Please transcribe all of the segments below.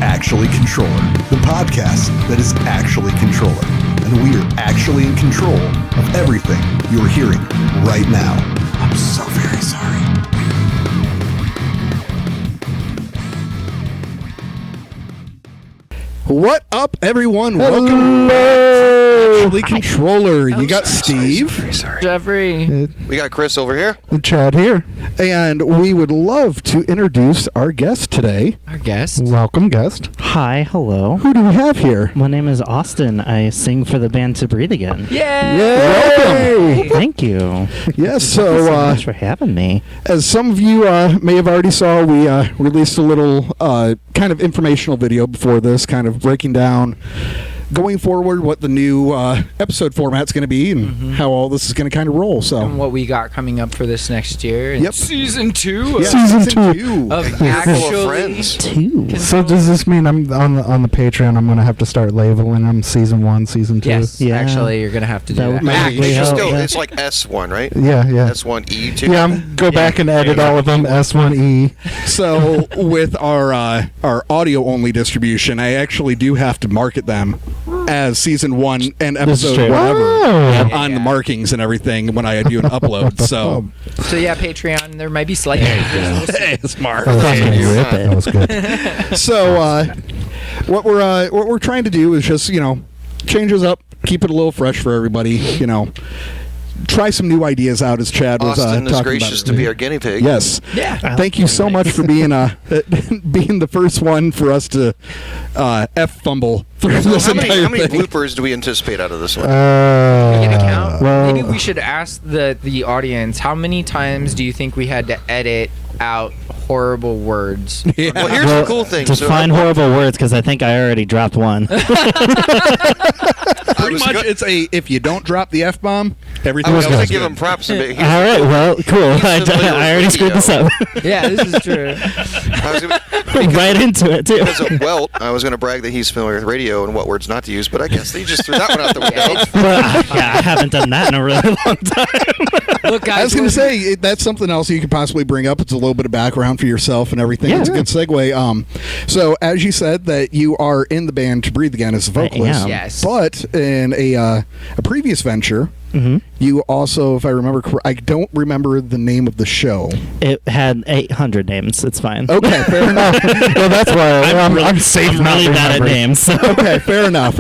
Actually Controller, the podcast that is actually Controller. And we are actually in control of everything you're hearing right now. I'm so very sorry. What up, everyone? Welcome to Actually Controller. You got Steve. Sorry. Jeffrey. We got Chris over here. Chad here. And we would love to introduce our guest today. Our guest. Welcome, guest. Hi, hello. Who do we have here? My name is Austin. I sing for the band To Breathe Again. Yay! Welcome. Thank you. Yes, Thank you so so much for having me. as some of you may have already saw, we released a little kind of informational video before this, kind of breaking down going forward what the new episode format's going to be and how all this is going to kind of roll. So And what we got coming up for this next year. Yep. Season 2 Yeah, Season two. two. of Full of actually. friends. Two. So does this mean I'm on the Patreon? I'm gonna have to start labeling them season 1, season 2. Yes, Yeah. actually, you're going to have to do That would that. make Maybe Actually, you should oh, still, yeah. it's like S1, right? Yeah. S1E2. Yeah, I'm go back and edit all of them. S1E. So with our audio only distribution, I actually do have to market them as season 1 and This is episode true. whatever Oh. on the markings and everything when I do an upload. So So yeah, Patreon, there might be slight changes. smart. That was Fucking good. rip it. That was good. So what we're trying to do is just change us up, keep it a little fresh for everybody. Try some new ideas out, as Chad was Austin is talking gracious about. to be our guinea pig. Yes. Yeah. Thank you so much for being being the first one for us to fumble through So this how many entire thing. bloopers do we anticipate out of this one? We can account. well- Maybe we should ask the audience, how many times do you think we had to edit out horrible words? Yeah. Well, here's the cool thing. So Define horrible words, because I think I already dropped one. Pretty much, it's if you don't drop the F bomb, everything I was else going is to give good. him props a bit. All right, well, cool. He's I familiar with already screwed this up. Yeah, this is true. I was gonna, Right into it, too. because of Welt, I was going to brag that he's familiar with radio and what words not to use, but I guess they just threw that one out the window. Well, yeah, I haven't done that in a really long time. Look, guys, I was going to say that's something else you could possibly bring up. It's a little bit of background for yourself and everything. Yeah. It's a good segue. So as you said that you are in the band To Breathe Again as a vocalist, am. Yes. but in a previous venture, you also, if I remember, I don't remember the name of the show. It had 800 names. It's fine. Okay, fair enough. Well, that's why I'm safe. I'm not really bad at remembering. names. So. Okay, fair enough.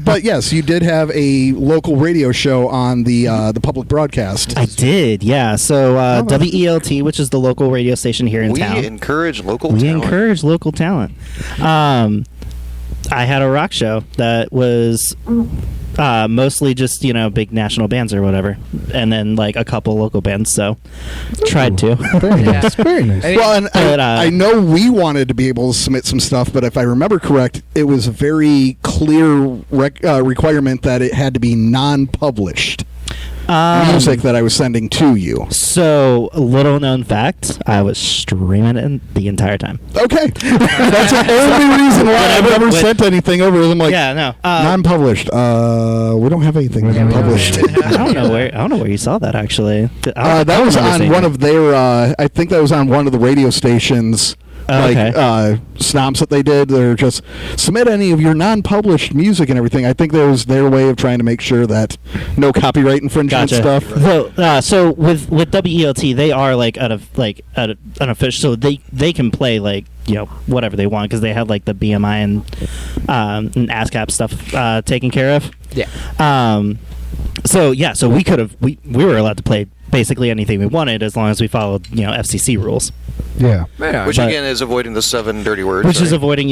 But yes, you did have a local radio show on the public broadcast. I did, yeah. So WELT, which is the local radio station here in We town. encourage local We talent. encourage local talent. I had a rock show that was mostly just big national bands or whatever, and then like a couple local bands. So tried to. Very nice. Very nice. I mean, Well, and But, I know we wanted to be able to submit some stuff, but if I remember correct, it was a very clear requirement that it had to be non-published music that I was sending to you. So, little known fact, I was streaming it the entire time. Okay, that's the only reason why I've never sent anything over to them. Like, Yeah, no. non-published. We don't have anything Yeah, we don't non-published. I don't know where you saw that actually. That was on one of their. I think that was on one of the radio stations. Okay. Stomps that they did. They're just submit any of your non-published music and everything. I think that was their way of trying to make sure that no copyright infringement Gotcha. stuff. So with WELT, they are like an official. So they can play like whatever they want because they have like the BMI and ASCAP stuff taken care of. yeah. So we could have we were allowed to play basically anything we wanted as long as we followed FCC rules. Yeah. Which But- again is avoiding the 7 dirty words. Which is right? avoiding,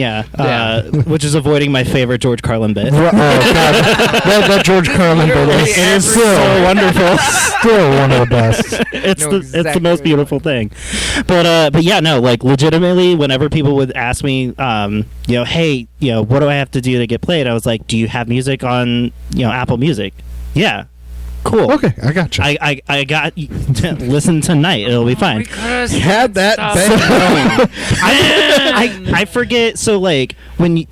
which is avoiding my favorite George Carlin bit. Oh God, that George Carlin bit Literally is every still so wonderful. still one of the best. It's Know the it's the exactly most what beautiful thing. But yeah, no, like legitimately, whenever people would ask me, hey, what do I have to do to get played? I was like, do you have music on Apple Music? Yeah. Cool. Okay, I got you. I got listen tonight. It'll be fine. Had that been known. I forget. So like when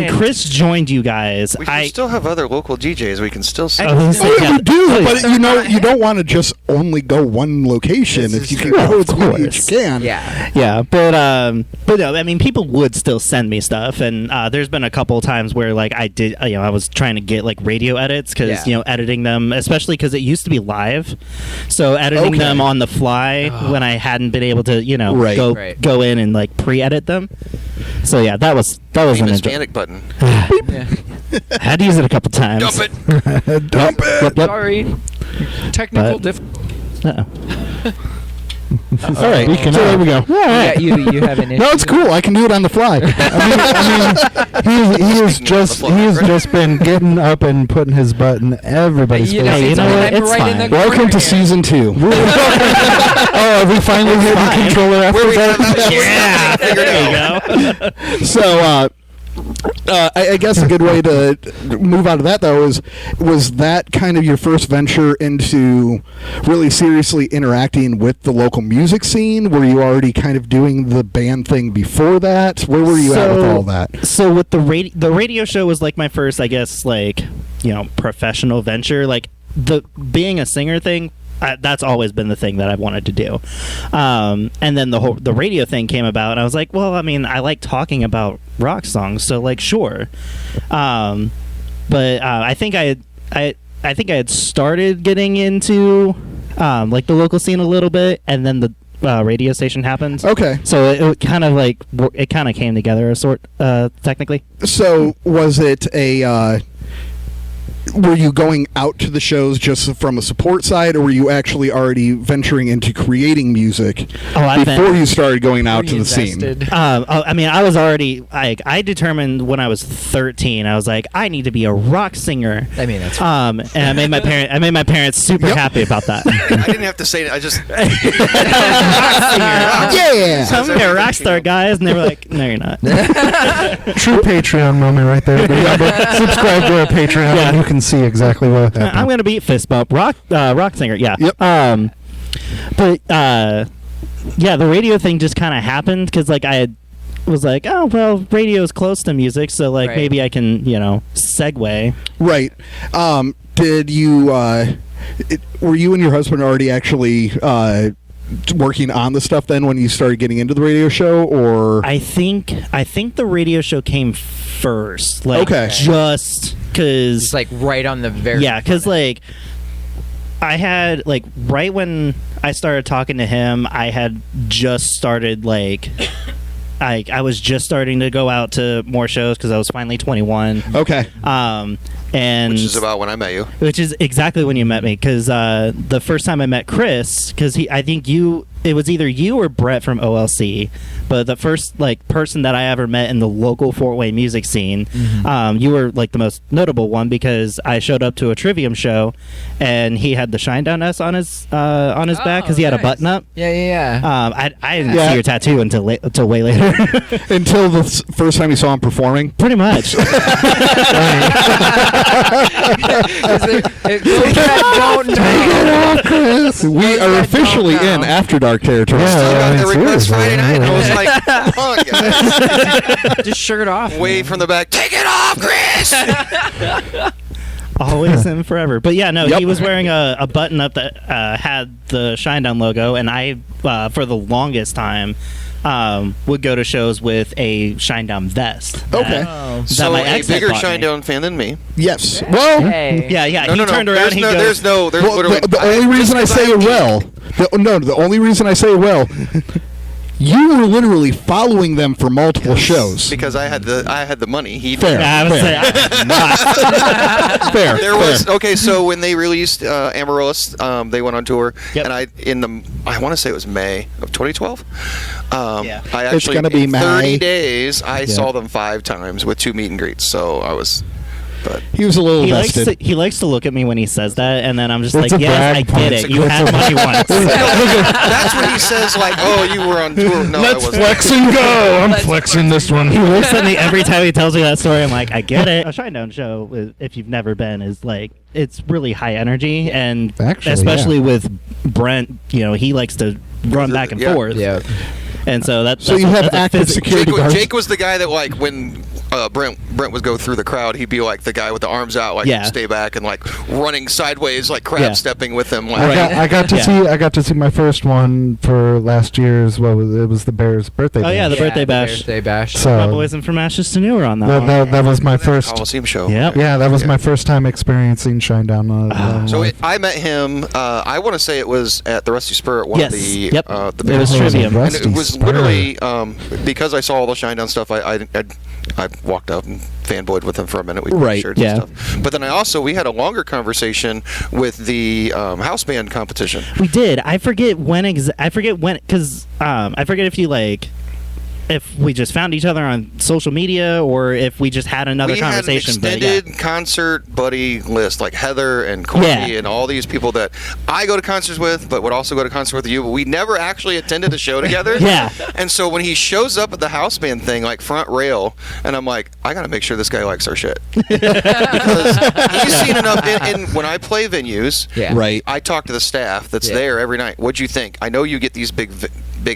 Chris joined you guys, We still have other local DJs we can still see. Oh, you do, but you don't want to just only go one location. If you can go as many as you can. Yeah, but no, I mean, people would still send me stuff, and there's been a couple of times where like I was trying to get like radio edits because editing them, especially because it used to be live, so editing them on the fly when I hadn't been able to go in and like pre-edit them. So yeah, that was Famous panic button. I had to use it a couple times. Dump it. Dump it. Yep. Sorry. Technical difficulty. All right, so there we go. All right. Yeah, you have an issue. No, it's cool. I can do it on the fly. I mean, he's just been getting up and putting his butt in everybody's face. you know what? It's fine. Welcome to season 2. Oh, we finally hit the controller after that. There you go. So, I guess a good way to move out of that, though, was that kind of your first venture into really seriously interacting with the local music scene? Were you already kind of doing the band thing before that? Where were you at with all that? So with the radio show was like my first, I guess, like, professional venture. Like being a singer thing. That's always been the thing that I've wanted to do, and then the radio thing came about, and I was like, well, I mean, I like talking about rock songs, so like, sure. But I think I had started getting into like the local scene a little bit, and then the radio station happened. Okay, so it kind of came together, technically. So was it a? Were you going out to the shows just from a support side, or were you actually already venturing into creating music before you started going out to the scene? I mean, I was already I determined when I was 13. I was like, I need to be a rock singer. I mean, that's and I made my parents super happy about that. I didn't have to say it. I just rock singer. Yeah, I'm gonna be a rock star, guys, and they were like, no, you're not. True Patreon moment right there. Subscribe to our Patreon. Yeah. And you can see exactly what happened. I'm gonna be fist bump rock singer. Yeah. Yep. But the radio thing just kind of happened because like I was like, oh well, radio is close to music, so like maybe I can segue. Right. Did you? Were you and your husband already actually working on the stuff then when you started getting into the radio show, or? I think the radio show came first. Like, just because it's like right on the very because like I had like right when I started talking to him, I had just started like I was just starting to go out to more shows because I was finally 21. Okay. And which is about when I met you. Which is exactly when you met me, because the first time I met Chris, because I think it was either you or Brett from OLC, but the first like person that I ever met in the local Fort Wayne music scene, you were like the most notable one because I showed up to a Trivium show, and he had the Shinedown S on his back because he had a button up. Yeah. I didn't see your tattoo until way later. Until the first time you saw him performing. Pretty much. We are officially in After Dark territory. The request Friday night. I was like, come on, guys. Just shirt off. Wave from the back. Take it off, Chris. Always and forever. But yeah, no, he was wearing a button up that had the Shinedown logo, and I, for the longest time, would go to shows with a Shinedown vest. Okay. So a bigger Shinedown fan than me. Yes. Well, yeah. No, he turned around. There's literally. The only reason I say it well. The only reason I say it well. You were literally following them for multiple shows because I had the money. Fair. Fair. There was so when they released Amaryllis, they went on tour, and I want to say it was May of 2012. I actually it's gonna be in May. 30 days I saw them 5 times with 2 meet and greets. So I was. But he was a little He vested. likes to look at me when he says that, and then I'm just It's like, a yes, brag I point. get it. You had money once. that's when he says like, "Oh, you were on tour." No, I wasn't. and go. I'm flexing this one. He looks at me every time he tells me that story. I'm like, I get it. A Shinedown show, if you've never been, is like, it's really high energy, and Actually, especially yeah. with Brent, he likes to run back and Yeah. forth. Yeah. And so that's So you have that's a active physical- security guards. Jake was the guy that like when Brent would go through the crowd, he'd be like the guy with the arms out, like Yeah. stay back and like running sideways, like crab Yeah. stepping with him. Like, I got to Yeah. see. I got to see my first one for last year's. It was the Bears' birthday. Oh, yeah, bash. the birthday bash. Birthday bash. So My boys and from Ashes to New were on that one. that was my first. Coliseum show. Yep. Yeah, that was my first time experiencing Shinedown. So I met him. I want to say it was at the Rusty Spur at one Yes. of the Yep. the It was Bears. Trivium. And it was Spur. literally because I saw all the Shinedown stuff. I walked up and fanboyed with him for a minute. We Right, shared yeah. some stuff. But then we had a longer conversation with the house band competition. We did. I forget when. Because I forget if we just found each other on social media or if we just had another We conversation. had an extended concert buddy list, like Heather and Corey Yeah. and all these people that I go to concerts with, but would also go to concerts with you. But we never actually attended a show together. Yeah. And so when he shows up at the house band thing, like front rail, and I'm like, I got to make sure this guy likes our shit. Because he's seen enough. And when I play venues, Yeah. Right. I talk to the staff that's Yeah. there every night. What'd you think? I know you get these big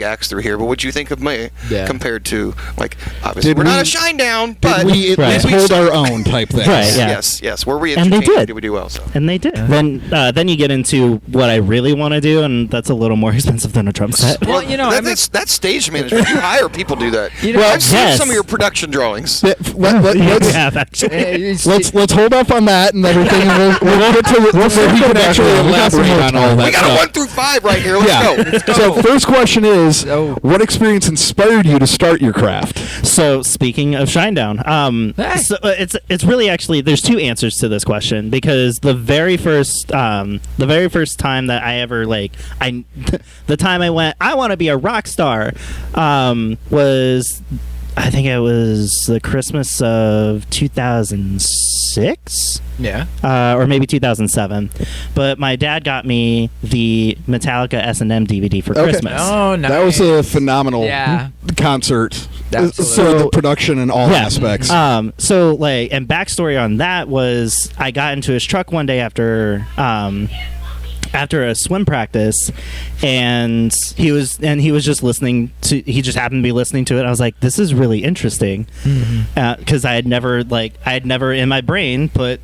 acts through here, but what'd you think of me compared to, like, obviously Did we're not we- a Shinedown, but Did we at Right. least hold our own type thing? Right, yeah. Yes. Were we And they entertained? did. Did we do well? So. And they did. Then you get into what I really want to do, and that's a little more expensive than a drum set. Well, that's stage management. You hire people to do that. Well, I've seen yes. some of your production drawings. Yeah, actually. Let's hold off on that and everything. And we'll get to where we can actually elaborate on all that We got a stuff. 1 through 5 right here. Let's go. So first question is, Oh. what experience inspired you to start your craft? So speaking of Shinedown, Hey. so it's really actually there's two answers to this question because the very first time that I ever the time I went I want to be a rock star was I think it was the Christmas of 2006. Yeah. Or maybe 2007, but my dad got me the Metallica S&M DVD for Okay. Christmas. Oh, nice. That was a phenomenal Yeah. concert. Absolutely. So the production and all aspects. And backstory on that was I got into his truck one day after a swim practice, and he was just listening to. He just happened to be listening to it. I was like, "This is really interesting," because I had never in my brain put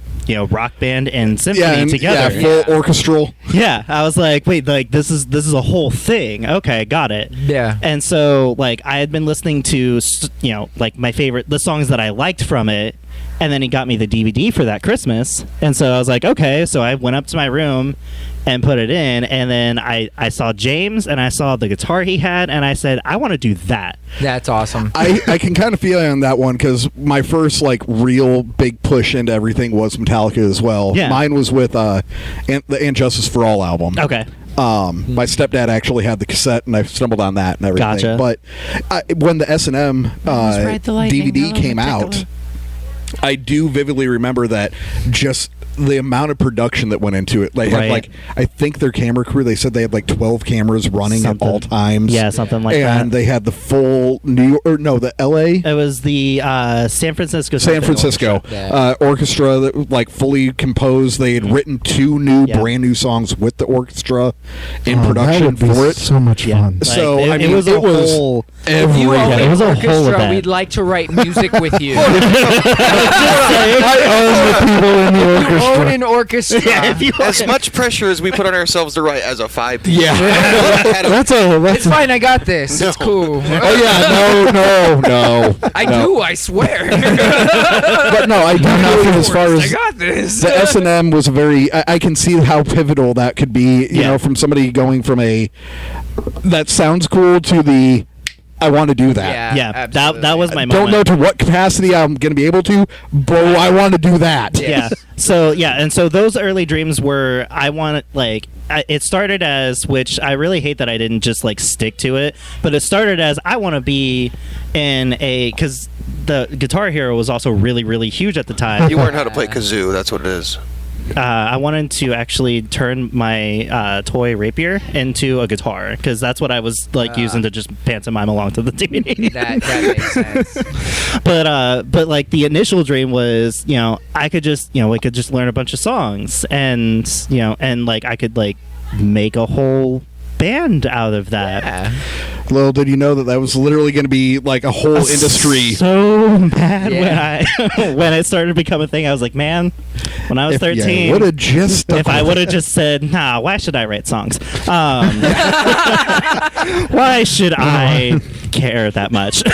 rock band and symphony together. Yeah, full orchestral. Yeah, I was like, wait, this is a whole thing. Okay, got it. Yeah. And so I had been listening to the songs that I liked from it, and then he got me the DVD for that Christmas. And so I was like, okay, so I went up to my room and put it in, and then I saw James and I saw the guitar he had, and I said, I want to do that. That's awesome. I can kind of feel you on that one because my first real big push into everything was Metallica as well. Yeah. Mine was with the And Justice for All album. Okay. My stepdad actually had the cassette, and I stumbled on that and everything. Gotcha. But when the S&M ride the lightning, DVD hello, came out, particular. I do vividly remember that just the amount of production that went into it. They had I think their camera crew, they said they had 12 cameras running at all times. Yeah, something like that. And they had the full the LA. It was the San Francisco orchestra that fully composed. They had written 2 brand new songs with the orchestra in production that would be for it. So much fun. So it, I mean, it was a whole. If you own it an was a whole orchestra, event. we'd like to write music with you. I own the people in the orchestra. Own an orchestra. As much pressure as we put on ourselves to write as a 5 piece. Yeah. That's It's fine. I got this. It's cool. Oh yeah, no. I do. I swear. But no, I do know as far I as got this. the S&M was I can see how pivotal that could be. You know, from somebody going from that sounds cool to I want to do that. Yeah, that was my I don't moment. know to what capacity I'm going to be able to, but I want to do that. Yeah. So and so those early dreams were it started as, which I really hate that I didn't just like stick to it, but it started as I want to be in because the Guitar Hero was also really, really huge at the time. You learned how to play kazoo. That's what it is. I wanted to actually turn my toy rapier into a guitar because that's what I was using to just pantomime along to the DVD. That makes sense. But like the initial dream was, I could just, we could just learn a bunch of songs and, and like I could like make a whole band out of that. Yeah. Little did you know that was literally going to be like a whole industry. So mad when it started to become a thing. I was like, man, when I was 13, would have just if I would have just said, nah, why should I write songs? Why should I care that much?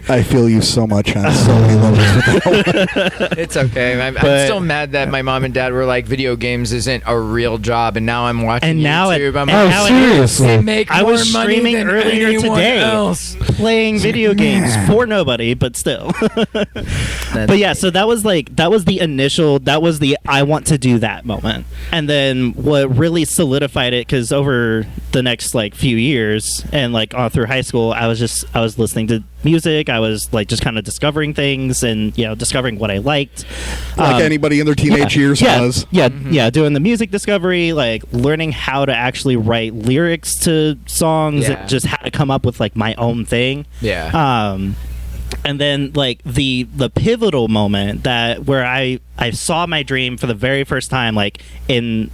I feel you so much on so many levels. It's okay. I'm still mad that my mom and dad were like, video games isn't a real job, and now I'm watching YouTube. I'm like, seriously? they make I more was money streaming than earlier anyone today, else. playing video games for nobody, but still. But yeah, so that was the I want to do that moment. And then what really solidified it, because over the next like few years and like all through high school, I was listening to music. I was like just kind of discovering things and discovering what I liked, Like anybody in their teenage years was. Doing the music discovery, like learning how to actually write lyrics to songs, and just how to come up with like my own thing. And then like the pivotal moment where I saw my dream for the very first time, like in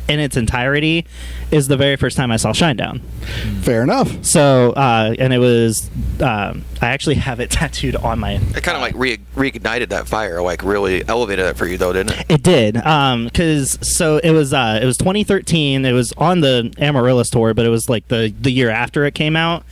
its entirety, is the very first time I saw Shinedown. Fair enough. So and it was I actually have it tattooed on my. It kind of like reignited that fire, like really elevated it for you, though, didn't it? It did, because it was 2013. It was on the Amaryllis tour, but it was like the year after it came out.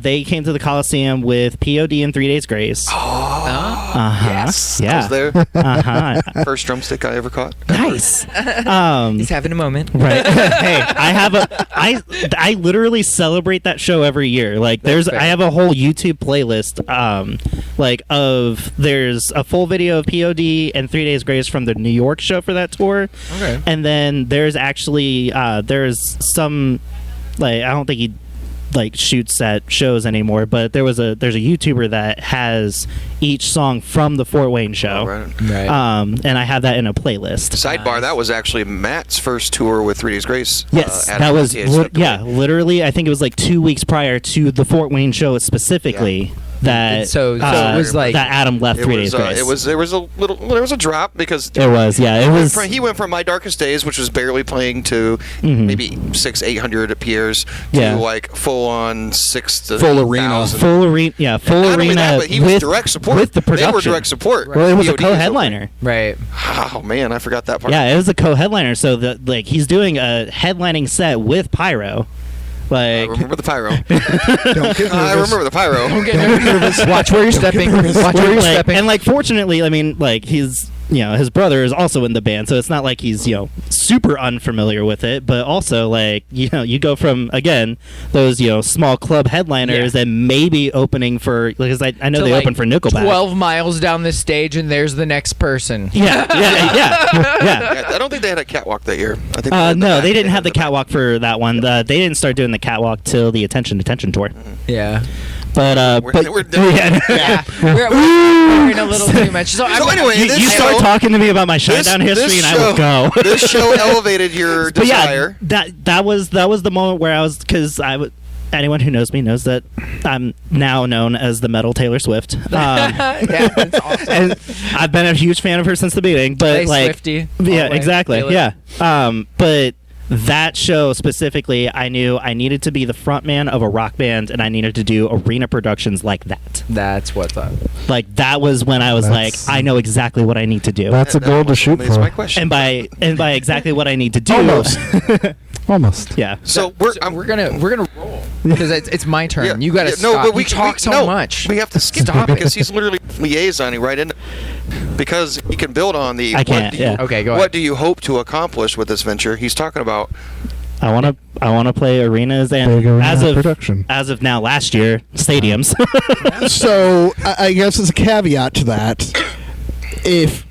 They came to the Coliseum with POD and 3 Days Grace. Yes, Yeah. I was there. Uh-huh. First drumstick I ever caught. Nice. He's having a moment. Right. Hey, I literally celebrate that show every year. Like I have a whole YouTube playlist there's a full video of POD and 3 Days Grace from the New York show for that tour. Okay. And then there's actually there's some, like, I don't think he like shoots at shows anymore, but there's a YouTuber that has each song from the Fort Wayne show. Right. And I have that in a playlist. Sidebar, that was actually Matt's first tour with 3 Days Grace. Yes, that was literally. I think it was like 2 weeks prior to the Fort Wayne show specifically. That so it was like that Adam left 3 Days Grace. There was a drop because it was. He went from My Darkest Days, which was barely playing, to maybe 600-800 peers to like full on 6 to full arena, full arena. But he was direct support with the production. They were direct support. Well, it was a co-headliner. Right. Oh man, I forgot that part. Yeah, it was a co-headliner. So he's doing a headlining set with pyro. Like, remember the pyro. Don't get nervous. I remember the pyro. Don't get nervous. Watch where you're stepping. Watch where you're stepping. And like, fortunately, I mean, like his brother is also in the band, so it's not like he's super unfamiliar with it. But also, like, you go from, again, those small club headliners and maybe opening for, because I know they open for Nickelback. 12 miles down the stage, and there's the next person. Yeah. I don't think they had a catwalk that year. I think no, they didn't have the catwalk for that one. They didn't start doing the catwalk till the Attention tour. Yeah. But we're we're in a little too much. So anyway, you start talking to me about my Shinedown history, and I will go. This show elevated your desire. Yeah, that was the moment where I was, because anyone who knows me knows that I'm now known as the metal Taylor Swift. Yeah, that's awesome. And I've been a huge fan of her since the beginning. But Swiftie. Yeah, exactly. Yeah. But that show specifically, I knew I needed to be the front man of a rock band, and I needed to do arena productions like that. That's what's up. Like, that was when I was like, I know exactly what I need to do. That's a goal to shoot for. My question. And by exactly what I need to do. Almost. Yeah. So we're gonna roll because it's my turn. Yeah, You gotta yeah, stop. No, but you talk so much. We have to skip it because he's literally liaisoning right in. Because he can build on the. I can't. Okay, go ahead. What do you hope to accomplish with this venture? He's talking about I want to play arenas Big and arena production. as of now last year stadiums. So I guess as a caveat to that, if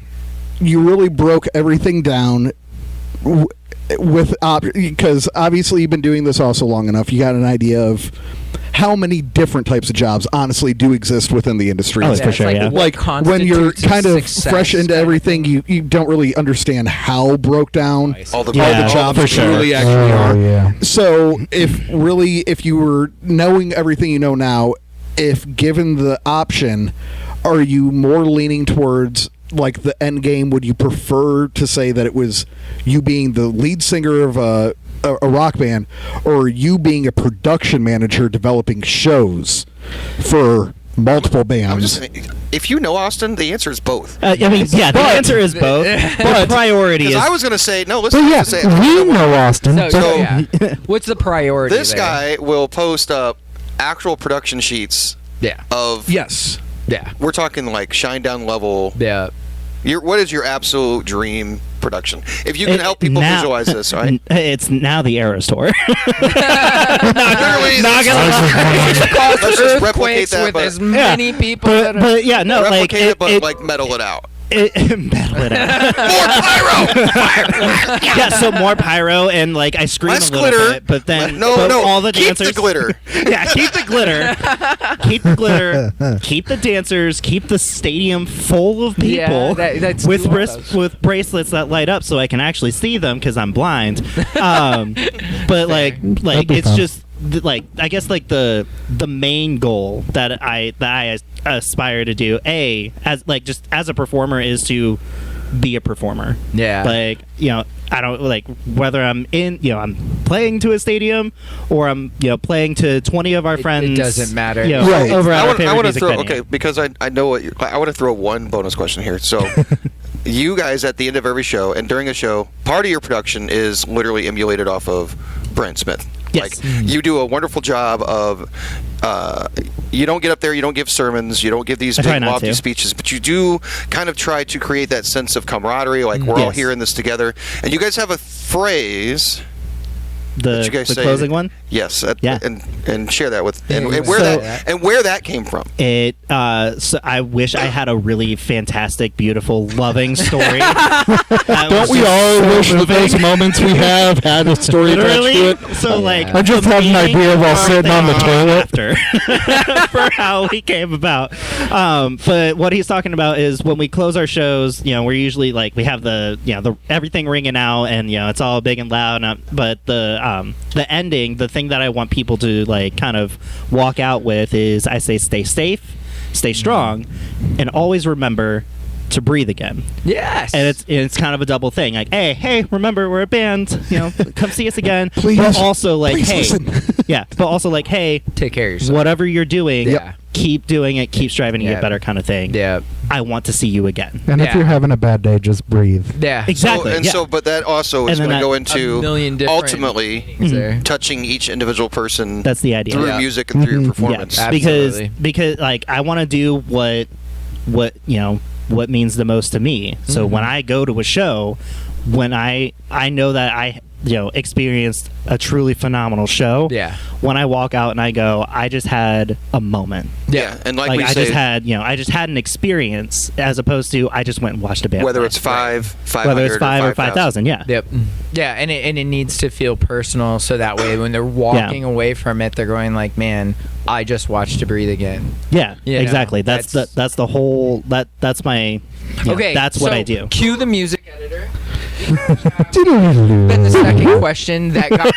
you really broke everything down with because obviously you've been doing this also long enough, you got an idea of how many different types of jobs honestly do exist within the industry. Oh, for sure, yeah. Like when you're kind of fresh into everything, you don't really understand how broke down all the jobs for sure. really actually are. Yeah. So if you were knowing everything you know now, if given the option, are you more leaning towards like the end game? Would you prefer to say that it was you being the lead singer of a rock band, or you being a production manager developing shows for multiple bands? If you know Austin, the answer is both. I mean, yeah, the answer is both. But the priority is. I was going to say no. Listen, But yeah, say we know Austin. So, yeah. What's the priority? This guy will post up actual production sheets. Yeah. Of Yes. Yeah. We're talking like shine down level. Yeah. What is your absolute dream production? If you can help people visualize this, right? It's now the Eras Tour. Literally, Not gonna let's just replicate that, with but as many people. but yeah, no, like replicate it, but like metal it out. Metal it out. More pyro! Yeah, so more pyro and like I scream Less a little glitter. bit, but then No, but no, all the keep dancers. the glitter. Yeah, keep the glitter. Keep the glitter. Keep the dancers. Keep the stadium full of people that's with cool, those. with bracelets that light up, so I can actually see them because I'm blind. But like be it's fun. just like I guess like the main goal that I aspire to do as a performer is to be a performer. Yeah. Like, I don't like whether I'm I'm playing to a stadium or I'm playing to 20 of our friends. It doesn't matter. Right. Over at our favorite I want to music throw venue. because I know what I want to throw one bonus question here. So you guys at the end of every show and during a show, part of your production is literally emulated off of Brent Smith. Yes. Like you do a wonderful job of you don't get up there, you don't give sermons, you don't give these I try big not lofty to. speeches, but you do kind of try to create that sense of camaraderie, like we're all Yes. here in this together. And you guys have a phrase that you guys the say. closing one. Yes, Yeah. and share that with and Yeah, where so- where that came from. It so I wish I had a really fantastic, beautiful, loving story. Don't we all wish that those moments we have had a story attached to Literally, it? so like I just had an idea while sitting on the toilet. after for how he came about. But what he's talking about is when we close our shows, we're usually like we have the everything ringing out and it's all big and loud. But the ending, the thing that I want people to like kind of walk out with is I say stay safe, stay strong, and always remember to breathe again. Yes. And it's kind of a double thing. Like, hey, remember we're a band. Come see us again. Please, but also like, please hey, listen. yeah. But also like, hey, take care of yourself. whatever you're doing, Yeah. keep doing it. Keep striving to Yeah. get better, kind of thing. Yeah. I want to see you again. And if Yeah. you're having a bad day, just breathe. Yeah. Exactly. yeah. But that also is And then going to go A into million different ultimately things there. touching each individual person That's the idea. through Yeah. music and through your Mhm. performance. Yeah, Absolutely. because like I want to do what means the most to me. So when I go to a show, when I know that I experienced a truly phenomenal show. Yeah. When I walk out and I go, I just had a moment. Yeah, and like we I say, just had an experience as opposed to I just went and watched a band. whether play. it's 500, whether it's 5 or 5,000. 5,000, yeah. Yep. Yeah, and it needs to feel personal, so that way when they're walking away from it, they're going like, "Man, I just watched To Breathe Again." Yeah, You know, exactly. That's the whole that's my Okay, that's what so I do. Cue the music editor. Then Then the second question that got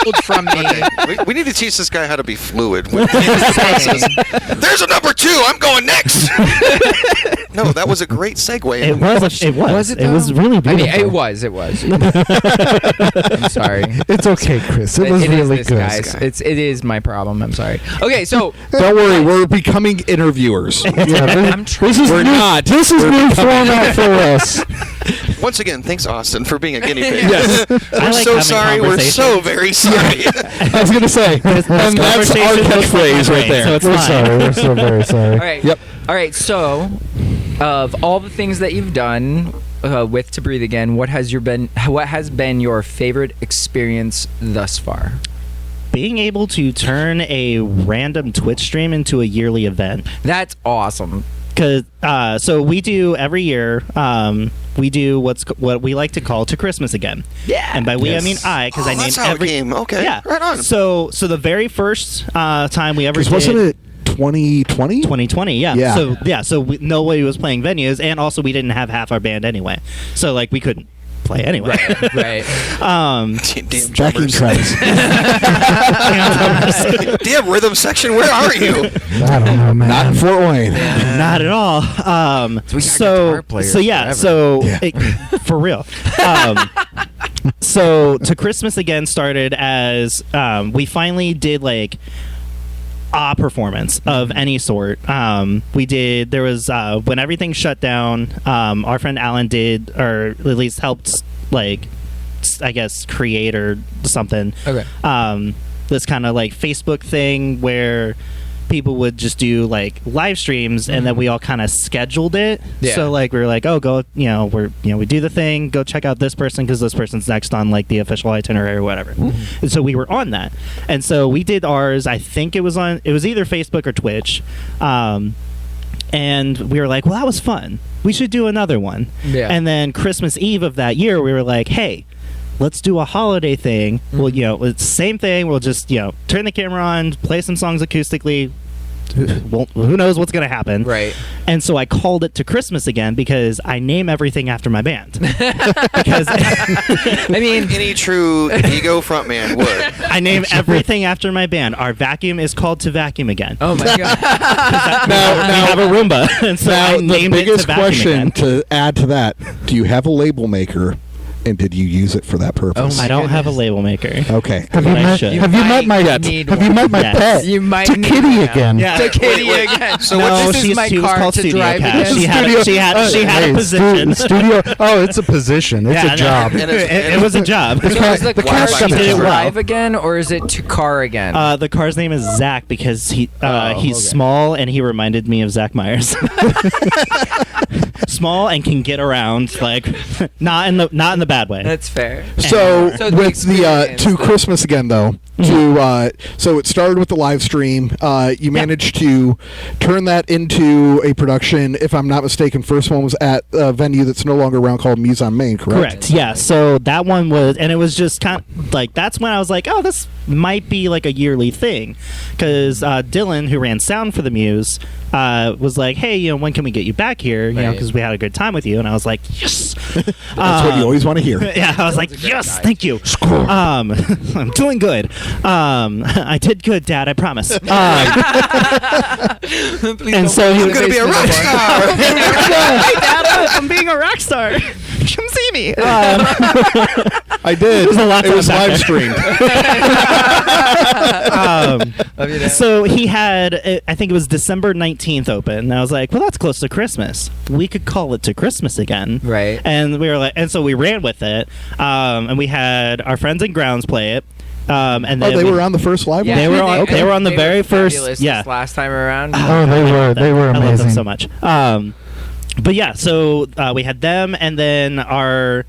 pulled from me. We need to teach this guy how to be fluid. With the process. There's a number 2. I'm going next. No, that was a great segue. It was. It was. Was it, It was though? really I beautiful. mean, it was. I'm sorry. It's okay, Chris. It was is really this, good. guys. It is my problem. I'm sorry. Okay, so Don't worry, we're becoming interviewers. Yeah, I'm this is We're new, not. This is We're new becoming- format for us. Once again, thanks, Austin, for being a guinea pig. Yes. I We're like so having sorry. We're so conversations. very sorry. I was gonna say, and that's our conversation looks like catchphrase my right brain, there. so it's We're fine. sorry. We're so very sorry. all right. Yep. All right. So, of all the things that you've done, with To Breathe Again, what has been your favorite experience thus far? Being able to turn a random Twitch stream into a yearly event. That's awesome. Because so we do every year. We do what we like to call To Christmas Again. Yeah. And by we I mean I, because I named that's how every it came. Okay. Yeah. Right on. So the very first time we ever did, wasn't it 2020? 2020, yeah. Yeah. So nobody was playing venues, and also we didn't have half our band anyway. So like we couldn't play anyway. Right. Damn Backing drummers. tracks. Damn rhythm section, where are you? I don't know, man. Not in Fort Wayne. Not at all. guitar players For real. So To Christmas Again started as we finally did like a performance of any sort. There was when everything shut down, our friend Alan did, or at least helped, like, I guess, create or something. Okay. This kind of like Facebook thing where people would just do like live streams, and then we all kind of scheduled it. Yeah. So like we were like, oh, go, we do the thing, go check out this person because this person's next on like the official itinerary or whatever. And so we were on that, and so we did ours. I think it was either Facebook or Twitch. And we were like, well, that was fun. We should do another one. Yeah. And then Christmas Eve of that year, we were like, hey, let's do a holiday thing. Well, it's the same thing. We'll just, turn the camera on, play some songs acoustically. Well, who knows what's going to happen? Right. And so I called it To Christmas Again because I name everything after my band. Because I mean, Any true ego frontman would. I name everything after my band. Our vacuum is called To Vacuum Again. oh my god. We have a Roomba, and so I Now, the named it To biggest Vacuum question Again. to add to that, do you have a label maker, and did you use it for that purpose? Oh I don't have a label maker. Okay. Have you But I met? should. Have you met my? might need Have you met my Yes. pet? You might to need Kitty one. again. Yeah. To Kitty Wait. again. So No, this is my she was car called to Studio drive Cat. again. She had Hey, a position. Studio. Oh, it's a position. It's Yeah, a job. And It was a job. So is the car cat's got to the camera. drive again, or is it to car again? The car's name is Zach because he's okay. small and he reminded me of Zach Myers. Small and can get around, like not in the bad way. That's fair. So, So the with the experience, To though. Christmas Again, though, so it started with the live stream. You managed to turn that into a production. If I'm not mistaken, first one was at a venue that's no longer around called Muse on Main, correct? Correct. Yeah. So that one was, and it was just kind of like that's when I was like, oh, this might be like a yearly thing, because Dylan, who ran sound for the Muse, was like, hey, when can we get you back here? Right. Because we had a good time with you, and I was like, yes. That's what you always want to hear. Yeah, I was like, a good yes, guy. thank you. I'm doing good. I did good, Dad. I promise. Please and don't so he I'm was going to be a rock star. hey, Dad, I'm being a rock star. Come see me. I did. There's a lot It to was unpack live streamed. Love you, Dad. So he had, I think it was December 19th open. And I was like, well, that's close to Christmas. We could call it To Christmas Again. Right. And we were like, and so we ran with it. And we had our friends in Grounds play it. And then Oh, they were on the first live Yeah, one? They were on- they were on the very first- fabulous yeah. this last time around. Oh, they were I love them amazing. so much. But yeah, so we had them, and then our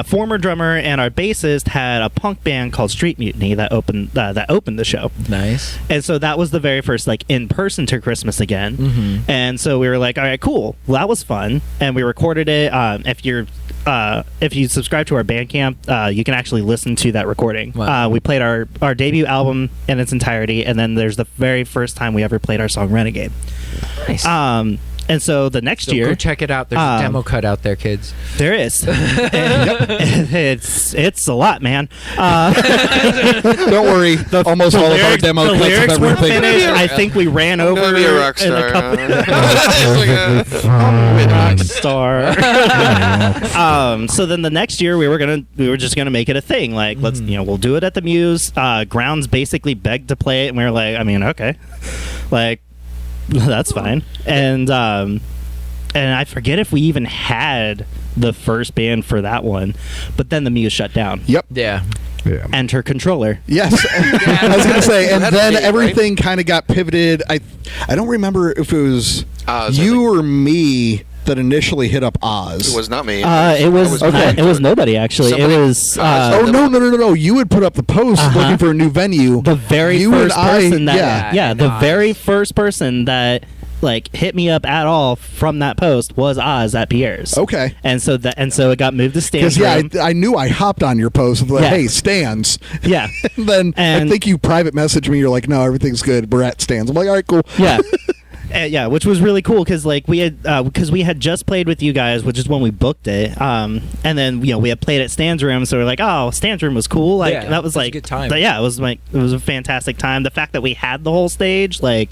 former drummer and our bassist had a punk band called Street Mutiny that opened the show. Nice. And so that was the very first like in person To Christmas Again. And so we were like, all right, cool. Well, that was fun, and we recorded it. If you subscribe to our Bandcamp, you can actually listen to that recording. Wow. We played our debut album in its entirety, and then there's the very first time we ever played our song Renegade. Nice. And so the next So year, go check it out. There's a demo cut out there, kids. there is. It's a lot, man. Don't worry. Almost all of our demo the cuts of lyrics weren't everything. finished. I think we ran over I'm gonna be a rock in star. a couple. It's like a- Rock star. So then the next year we were just gonna make it a thing. Like let's we'll do it at the Muse. Grounds basically begged to play it, and we were like, I mean, okay, like that's fine. And I forget if we even had the first band for that one, but then the Muse shut down. Yep. Yeah. Yeah. Enter Contrøller. Yes. I was going to say, and That's then big, everything kind of got pivoted. I don't remember if it was it was you or me that initially hit up Oz? It was not me. It was okay. It was nobody actually. Somebody- it was Oh no! You had put up the post looking for a new venue. the very You first and I- person that yeah. the Oz. very first person that like hit me up at all from that post was Oz at Pierre's. Okay. And so it got moved to Stan's Because room. I knew I hopped on your post and like, Yeah. hey, Stan's. Yeah. And then I And- think you private messaged me. You're like, no, everything's good. We're at Stan's. I'm like, all right, cool. Yeah. Yeah, which was really cool because like we had just played with you guys, which is when we booked it. And then we had played at Stan's room, so we're like, oh, Stan's room was cool. Like Yeah, that was it was a like good time. Yeah, it was a fantastic time. The fact that we had the whole stage Yep.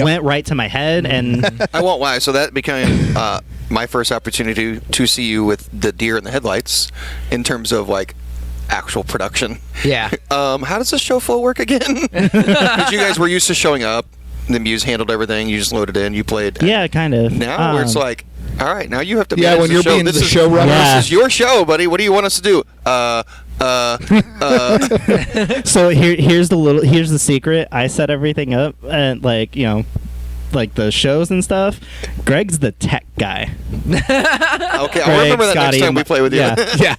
went right to my head, and I won't lie. So that became my first opportunity to see you with the deer in the headlights in terms of like actual production. Yeah. How does the show flow work again? Because you guys were used to showing up. The Muse handled everything. You just loaded in. You played. yeah, kind of. Now where it's like, all right, now you have to. Yeah, manage when the you're show. being This the is- showrunner. Yeah. This is your show, buddy. What do you want us to do? So here's the secret. I set everything up, and like the shows and stuff. Greg's the tech guy. Okay, I'll Greg, remember that Scotty, next time we play with you. Yeah,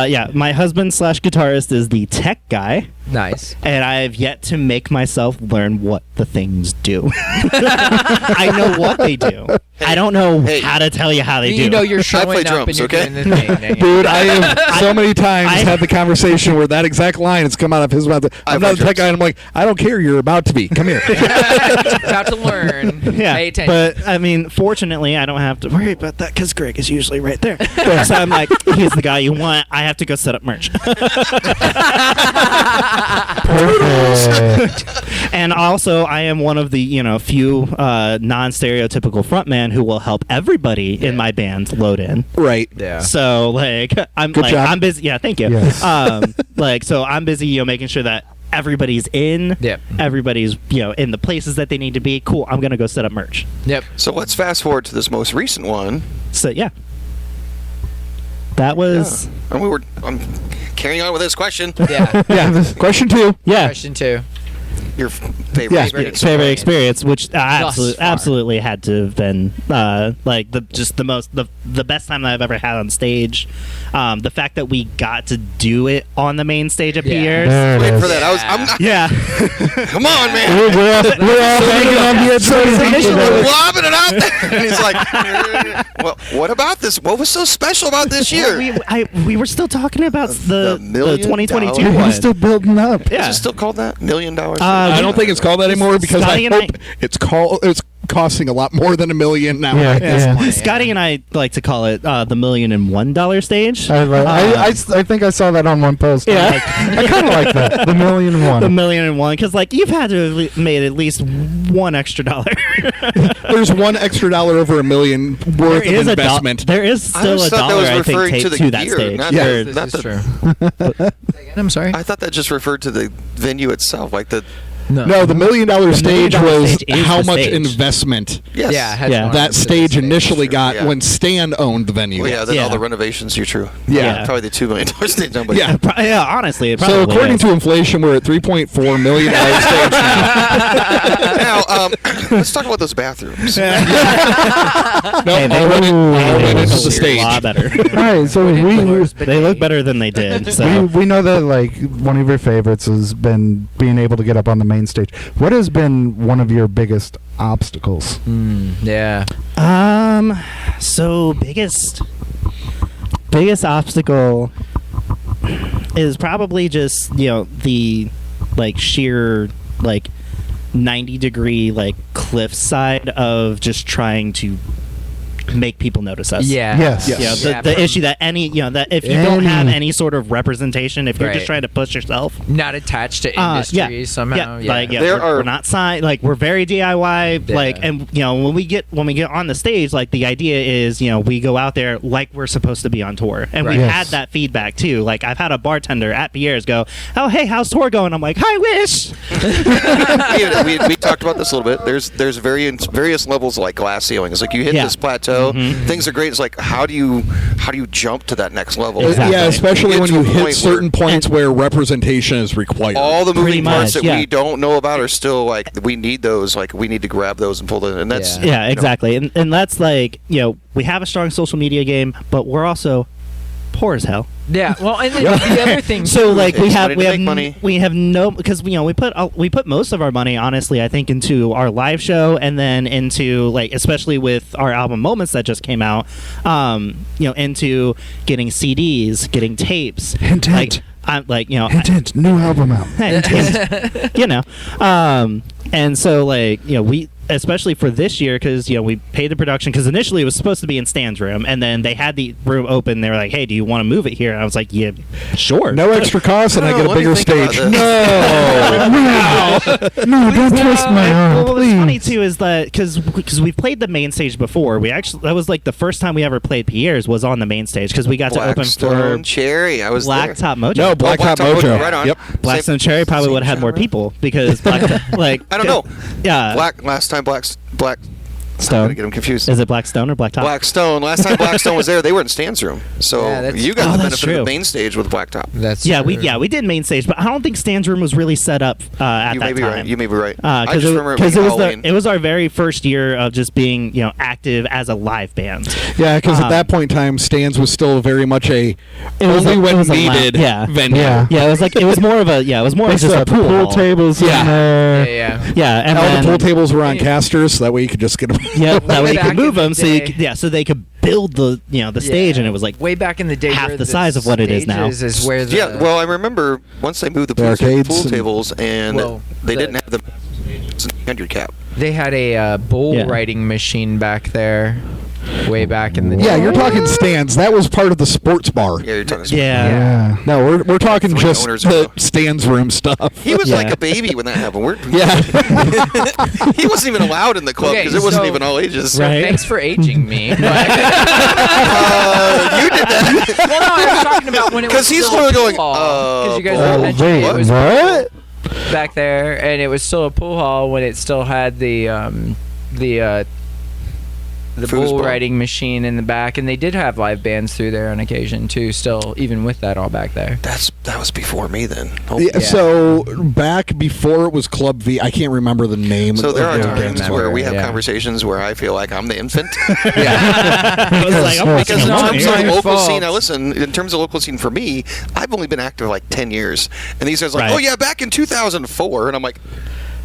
yeah. My husband / guitarist is the tech guy, Nice. and I have yet to make myself learn what the things do. I know what they do. I don't know Hey. how to tell you how they do. You know you're showing play up drums, and you're okay? doing the thing. don't you? Dude, I have so many times I- had the conversation where that exact line has come out of his mouth. I'm play not a tech drums. guy, and I'm like, I don't care. You're about to be. Come here. About to learn. Yeah, Pay attention. but I mean, fortunately, I don't have to worry about that because Greg is usually right there. So I'm like, he's the guy you want. I have to go set up merch. Perfect. And also, I am one of the few non-stereotypical frontman who will help everybody in my band load in. Right. yeah. So like, Good job. I'm busy. Yeah, thank you. Yes. So I'm busy, making sure that everybody's in. Yep. Everybody's in the places that they need to be. Cool. I'm gonna go set up merch. Yep. So let's fast forward to this most recent one. So yeah, that was And I'm carrying on with this question. Yeah. Yeah. Question 2. yeah. Question 2. Your favorite Yeah. experience. Favorite experience, which far. absolutely had to have been like the best time that I've ever had on stage. The fact that we got to do it on the main stage at Yeah. Pierre's. There it Waiting is. for that. I'm not, Yeah, come on, man. We're all hanging on the edge. We're lobbing it out there. And he's like, well, what about this? What was so special about this year? we were still talking about the $1 million 2022 dollar- one. We're still building up. Yeah. Is it still called that? $1 million? I don't think it's called that anymore because Scotty I and hope it's costing a lot more than $1 million now. Yeah, Right? yeah. Scotty and I like to call it the $1,001 stage. I think I saw that on one post. Yeah. I kind of like that. The $1,001,000. The $1,001,000 because like you've had to have made at least $1 extra. There's $1 extra over $1 million worth There is of investment. there is I still always a thought that dollar was I think referring taped to the to that gear, stage. not Yeah. the- This not is the- true. I'm sorry. I thought that just referred to the venue itself, like the. No, the $1 million stage $1 million was stage is how the much stage. investment Yes. Yeah. it had Yeah. one that of the stage stages. initially got Yeah. when Stan owned the venue. Well, yeah. Then all Yeah. the renovations. You're true. Yeah. Probably the $2 million stage. No, but Yeah. Yeah, honestly, it So probably according is. to inflation, we're at $3.4 million stage now. Now, let's talk about those bathrooms. No, Hey, they all went look into a the stage. lot better. All right, so They look better than they did. So we know that like one of your favorites has been being able to get up on the main stage. What has been one of your biggest obstacles? Yeah. So biggest obstacle is probably just the like sheer like 90-degree like cliff side of just trying to make people notice us. Yeah. Yes. Yes. The issue that that if you don't have any sort of representation, if you're just Right. trying to push yourself, Not attached to industry somehow. Yeah. like There we're are- not signed. Like we're very DIY. Yeah. Like and when we get on the stage, like the idea is we go out there like we're supposed to be on tour, and Right. we've Yes. had that feedback too. Like I've had a bartender at Pierre's go, "Oh hey, how's tour going?" I'm like, "I wish." we talked about this a little bit. There's various levels of like glass ceilings. Like you hit this plateau, things are great. It's like how do you jump to that next level? Exactly. Yeah, especially when you hit point certain points where representation is required. All the moving parts much, that we don't know about are still like we need those. Like we need to grab those and pull them. And that's Yeah, exactly. And that's like, we have a strong social media game, but we're also poor as hell. Yeah. Well, and then the other thing. So like we have no, because we put most of our money, honestly, I think, into our live show, and then into like, especially with our album Moments that just came out, into getting CDs, getting tapes. Hint, hint. I'm like, Hint, new album out. And so like, we, especially for this year, because we paid the production, because initially it was supposed to be in Stan's room, and then they had the room open. They were like, "Hey, do you want to move it here?" And I was like, "Yeah, sure." No extra cost, and I get a bigger stage. No, don't twist my arm, What was please. funny too is that because we've played the main stage before, that was like the first time we ever played Pierre's was on the main stage, because we got to open for Blackstone Cherry. I was there. Blacktop Mojo. No, Blacktop Mojo. Right on. Yep. Blackstone Cherry probably would have had more people, because like I don't know. Yeah, Last time Black. I'm Stone. gonna get them confused. Is it Blackstone or Blacktop? Blackstone. Last time Blackstone was there, they were in Stan's room. So Yeah, that's- you got the that's benefit of true. the main stage with Blacktop. That's Yeah, true. we did main stage, but I don't think Stan's room was really set up at You that may be time. right. You may be right. I Because just remember it Halloween. was our very first year of just being active as a live band. Yeah, because at that point in time, Stan's was still very much was only a- when it was a needed yeah. venue. Yeah. Yeah, it was more of a There's just a pool hall. tables Yeah. in there. Yeah. Yeah, and All then, the pool tables were on casters, so that way you could just get them. yeah, that way you Back could move in the them, so day. so they could build the the stage, and it was like way back in the day, half where the size of what it is now. stages Is where the, Yeah, well, I remember once they moved the The arcades pool and- tables, and Well, they the- didn't have the 100 cap. they had a bull Yeah. riding machine back there, way back in the day. Yeah, you're talking Stan's. That was part of the sports bar. Yeah, you're talking. yeah. No, we're talking Three just owners the ago. Stan's room stuff. He was Yeah. like a baby when that happened. Yeah. He wasn't even allowed in the club Okay, because it wasn't so- even all ages. So Right. thanks for aging me. You did that. Well, no, I was talking about when it was 'Cause he's still a literally pool going, hall. 'Cause you guys oh, were mentioning wait, it was what? back there, and it was still a pool hall when it still had the bull Foosball. riding machine in the back, and they did have live bands through there on occasion too. Still, even with that all back there. That was before me then. Oh, Yeah, so back before it was Club V, I can't remember the name. So there of are the times dance where bar. we have Yeah. conversations where I feel like I'm the infant. I was like, I'm Because in No, terms it's of not the your local fault. scene, in terms of local scene for me, I've only been active like 10 years. And these guys are like, Right. oh yeah, back in 2004. And I'm like,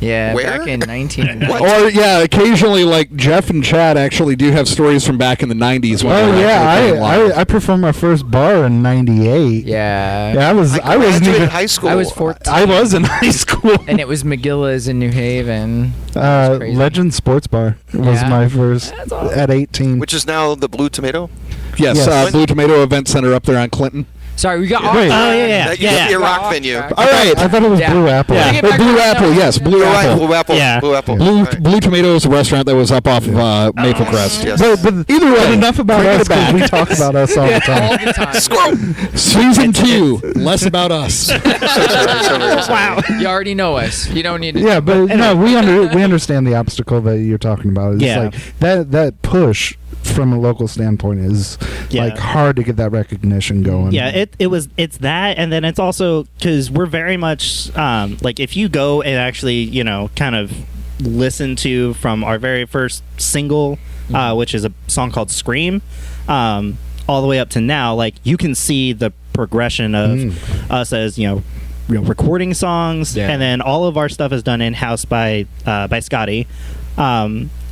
Yeah, Where? back in 19. What? Or yeah, occasionally like Jeff and Chad actually do have stories from back in the '90s. When they Oh were yeah, actually playing live. I performed my first bar in '98. Yeah. Yeah, I wasn't graduated even. high school. I was 14. I was in high school. And it was McGilla's in New Haven. That was crazy. Legend Sports Bar was Yeah. my first That's awesome. at 18. Which is now the Blue Tomato. Yes, Yes. Blue Tomato Event Center up there on Clinton. Sorry, we got Wait. off. Oh, yeah. That used to be a We're rock off venue. track. All right, I thought it was Yeah. Blue Apple. Yeah. Get Or back Blue on Apple, the- yes, Blue You're right, Apple. Blue Apple. Yeah. Blue Apple. Blue, Right. Blue Tomato is a restaurant that was up off of Maple Crest. Yes. But either way, enough about Bring it us because back. we talk about us all the All time. the time. Squirrel. Season 2, less about us. Wow. You already know us. You don't need to. Yeah, but no, we understand the obstacle that you're talking about. It's Yeah. like that push from a local standpoint is Yeah. like hard to get that recognition going. Yeah, it's that, and then it's also because we're very much like if you go and actually kind of listen to from our very first single, which is a song called "Scream," all the way up to now, like you can see the progression of us as recording songs, Yeah. and then all of our stuff is done in house by Scotty.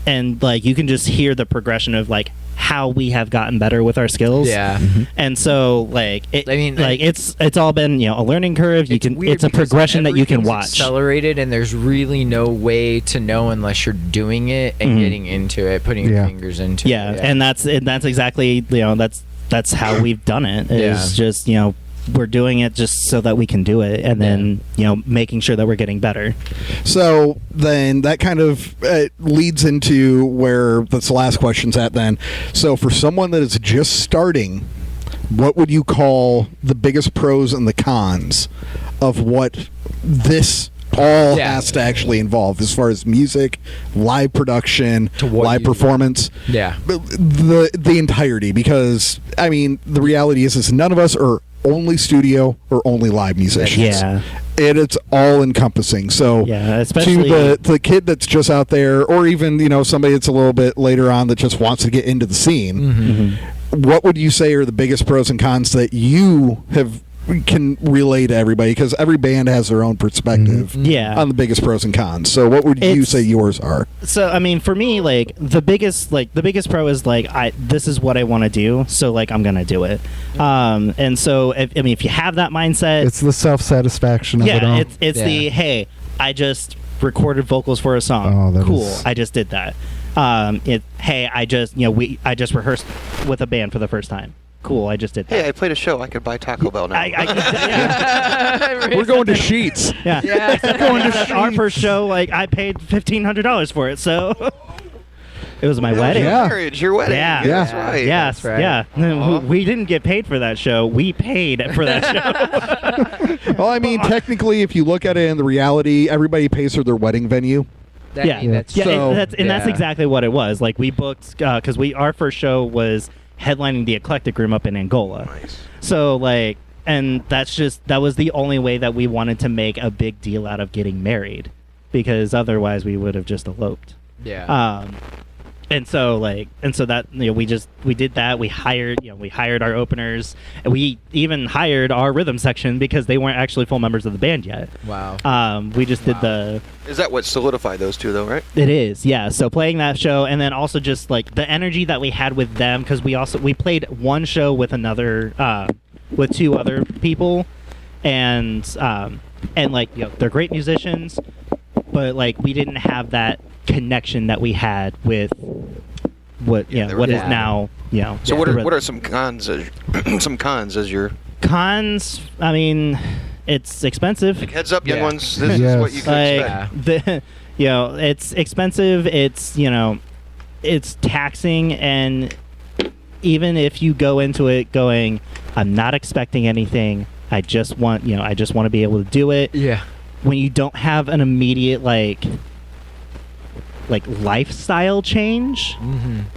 And like you can just hear the progression of like how we have gotten better with our skills. Yeah. And so like I mean, like it's all been a learning curve. weird It's a because progression that you can everything's watch. Accelerated, and there's really no way to know unless you're doing it and Mhm. getting into it, putting your Yeah. fingers into Yeah, it. and that's exactly that's how we've done it. Is Yeah. just we're doing it just so that we can do it, and then making sure that we're getting better. So then that kind of leads into where this last question's at then. So for someone that is just starting, what would you call the biggest pros and the cons of what this all has to actually involve as far as music, live production, live performance. Yeah. The entirety, because I mean the reality is none of us are only studio or only live musicians. Yeah. And it's all encompassing. So especially to the kid that's just out there, or even somebody that's a little bit later on that just wants to get into the scene, what would you say are the biggest pros and cons that you can relay to everybody? Because every band has their own perspective on the biggest pros and cons. So what would you say yours are? So I mean, for me, like the biggest pro is this is what I want to do, so like I'm gonna do it. And so if you have that mindset, it's the self-satisfaction of it all. It's the hey, I just recorded vocals for a song. Oh, cool. I just did that. Hey, I just rehearsed with a band for the first time. Cool, I just did that. Hey, I played a show. I could buy Taco Bell now. We're going to Sheets. Yeah. Except going to our first show, like I paid $1,500 for it, so it was my wedding. Your wedding. Yeah. That's right. Yes. That's right. Yeah. We didn't get paid for that show. We paid for that show. Well, I mean, technically, if you look at it in the reality, everybody pays for their wedding venue. That's exactly what it was. Like we booked because our first show was headlining the Eclectic Room up in Angola. Nice. So like, and that was the only way that we wanted to make a big deal out of getting married, because otherwise we would have just eloped. Yeah. And so that we did that. We hired our openers, and we even hired our rhythm section because they weren't actually full members of the band yet. Wow. We just did the. Is that what solidified those two, though? Right. It is, yeah. So playing that show, and then also just like the energy that we had with them, because we played one show with with two other people, and like they're great musicians, but like we didn't have that connection that we had with what is now So what are some cons as your cons? I mean, it's expensive. Like, heads up, young ones, this is what you can expect. It's expensive. It's taxing, and even if you go into it going, I'm not expecting anything, I just want to be able to do it. Yeah. When you don't have an immediate like lifestyle change,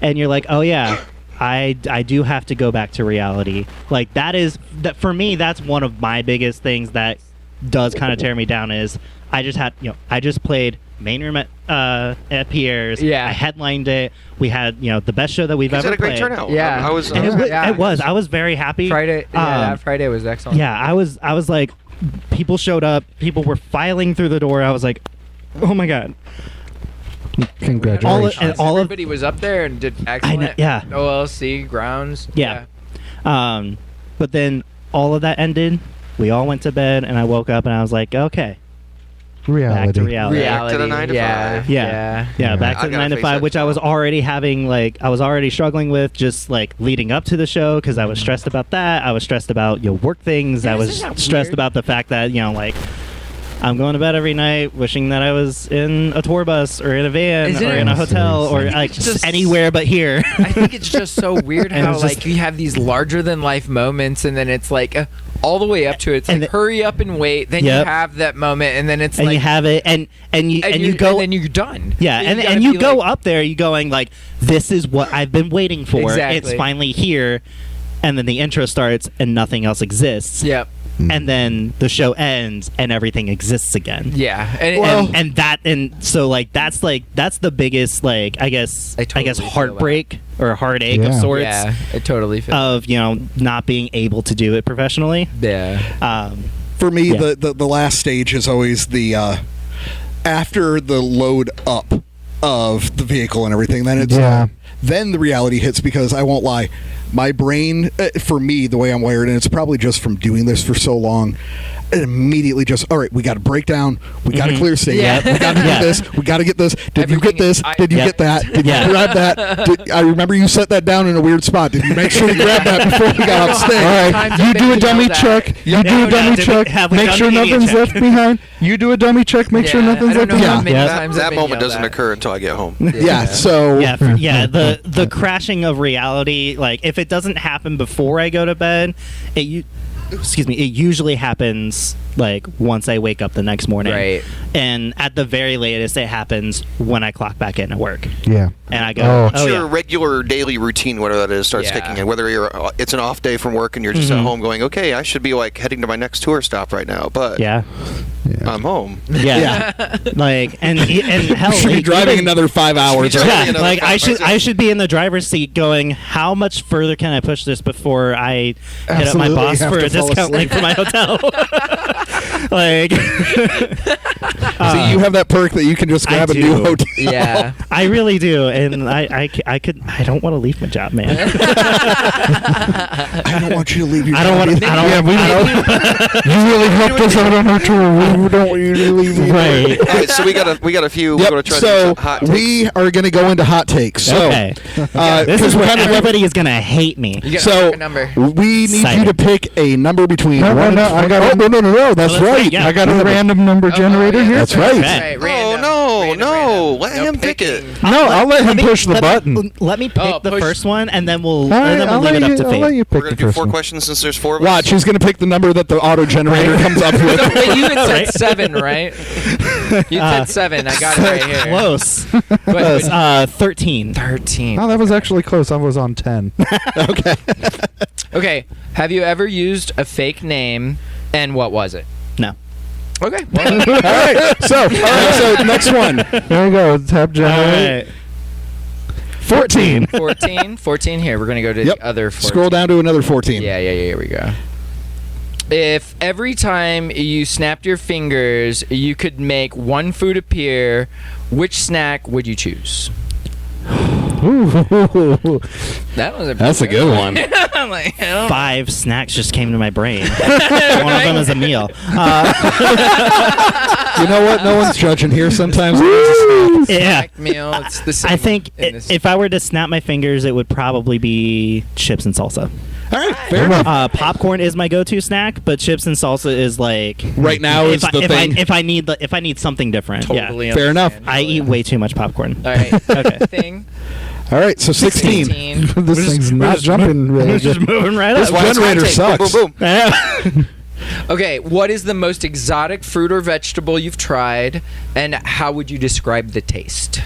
and you're like, oh yeah, I do have to go back to reality. Like that for me, that's one of my biggest things that does kind of tear me down. Is I just played main room at Pierre's. Yeah. I headlined it. We had the best show that we've ever had a great played. turnout. Yeah. I was I was very happy. Friday. That Friday was excellent. Yeah, I was like, people showed up. People were filing through the door. I was like, oh my god. Congratulations. Everybody was up there and did excellent. Yeah. OLC grounds. Yeah. But then all of that ended. We all went to bed, and I woke up and I was like, okay, reality. back to reality. Back to the 9 to 5. Yeah, back to the 9 to 5, which I was already having I was already struggling with just like leading up to the show, because I was stressed about that. I was stressed about work things. I was stressed about the fact that I'm going to bed every night wishing that I was in a tour bus or in a van or in a hotel or like just anywhere but here. I think it's just so weird how you have these larger than life moments, and then it's like all the way up to it. It's like hurry up and wait. Then you have that moment, and then it's and you have it, and you go, and then you're done. Yeah, and you go up there, you going like, this is what I've been waiting for. Exactly. It's finally here, and then the intro starts, and nothing else exists. Yep. And then the show ends and everything exists again. Yeah. So that's the biggest I guess heartbreak or heartache of sorts. Yeah, it totally feels of not being able to do it professionally. Yeah. For me, the last stage is always the after the load up of the vehicle and everything. Then it's then the reality hits, because I won't lie, my brain, for me, the way I'm wired, and it's probably just from doing this for so long, it immediately just, all right, we got to break down, we got to clear state, we got to get this, we got to get this. Did you get this? Did you get that? Did you grab that? I remember you set that down in a weird spot. Did you make sure to grab that before we got off stage? All right, you do a dummy check. You do a dummy check. Make sure nothing's left behind. You do a dummy check. Make sure nothing's left behind. That moment doesn't occur until I get home. The crashing of reality, like if it doesn't happen before I go to bed, it usually happens like once I wake up the next morning. Right. and at the very latest, it happens when I clock back in at work. Yeah. And I go, What's your regular daily routine, whatever that is, starts kicking in? Whether it's an off day from work and you're just at home going, okay, I should be like heading to my next tour stop right now, but I'm home. Yeah. Like, and hell, should be driving another 5 hours. Yeah, like I should be in the driver's seat going, how much further can I push this before I hit up my boss for a discount link for my hotel? Like, so you have that perk that you can just grab a new hotel. Yeah, I really do, and I don't want to leave my job, man. I don't want you to leave your I job. don't want. You really helped us out on our tour. We don't want you to leave. Right. All right, so we got a few. Yep. We're going to try So to hot takes. we are going to go into hot takes. So, Okay. This is where everybody is gonna hate me. you gotta so pick a number. we need you to pick a number between No, one no, and I got no. That's Let's right. see, yeah. I got a random number generator here. That's right. Okay. Oh, no. Let him pick it. No, I'll let him push the button. Let me pick the push. first one, and then we'll All right, I'll leave it up to let fate. you We're pick going the to do first 4 one. questions since there's 4 of us. Watch, he's going to pick the number that the auto generator comes up with. Wait, you had said Right? 7, right? You said 7. I got it right here. Close. Close. 13. 13. Oh, that was actually close. I was on 10. Okay. Okay. Have you ever used a fake name, and what was it? No. Okay. Well, All right. So next one. There we go. Tap generate. 14. 14 here. We're going to go to Yep. the other 14. Scroll down to another 14. Yeah, here we go. If every time you snapped your fingers, you could make one food appear, which snack would you choose? That was That's a good one. I'm like, I don't 5 snacks just came to my brain. One of them is a meal. You know what? No one's judging here. Sometimes Yeah. snack meal. It's the same. I think in this- if I were to snap my fingers, it would probably be chips and salsa. All right, fair enough. Popcorn is my go-to snack, but chips and salsa is like Right now is the thing. if I need something different. totally Yeah. Fair enough. I eat way too much popcorn. All right. Okay. Thing. All right, so 16. 16. This thing's not jumping really It's just good. moving right This up. generator sucks. Boom, boom. Yeah. Okay, what is the most exotic fruit or vegetable you've tried, and how would you describe the taste?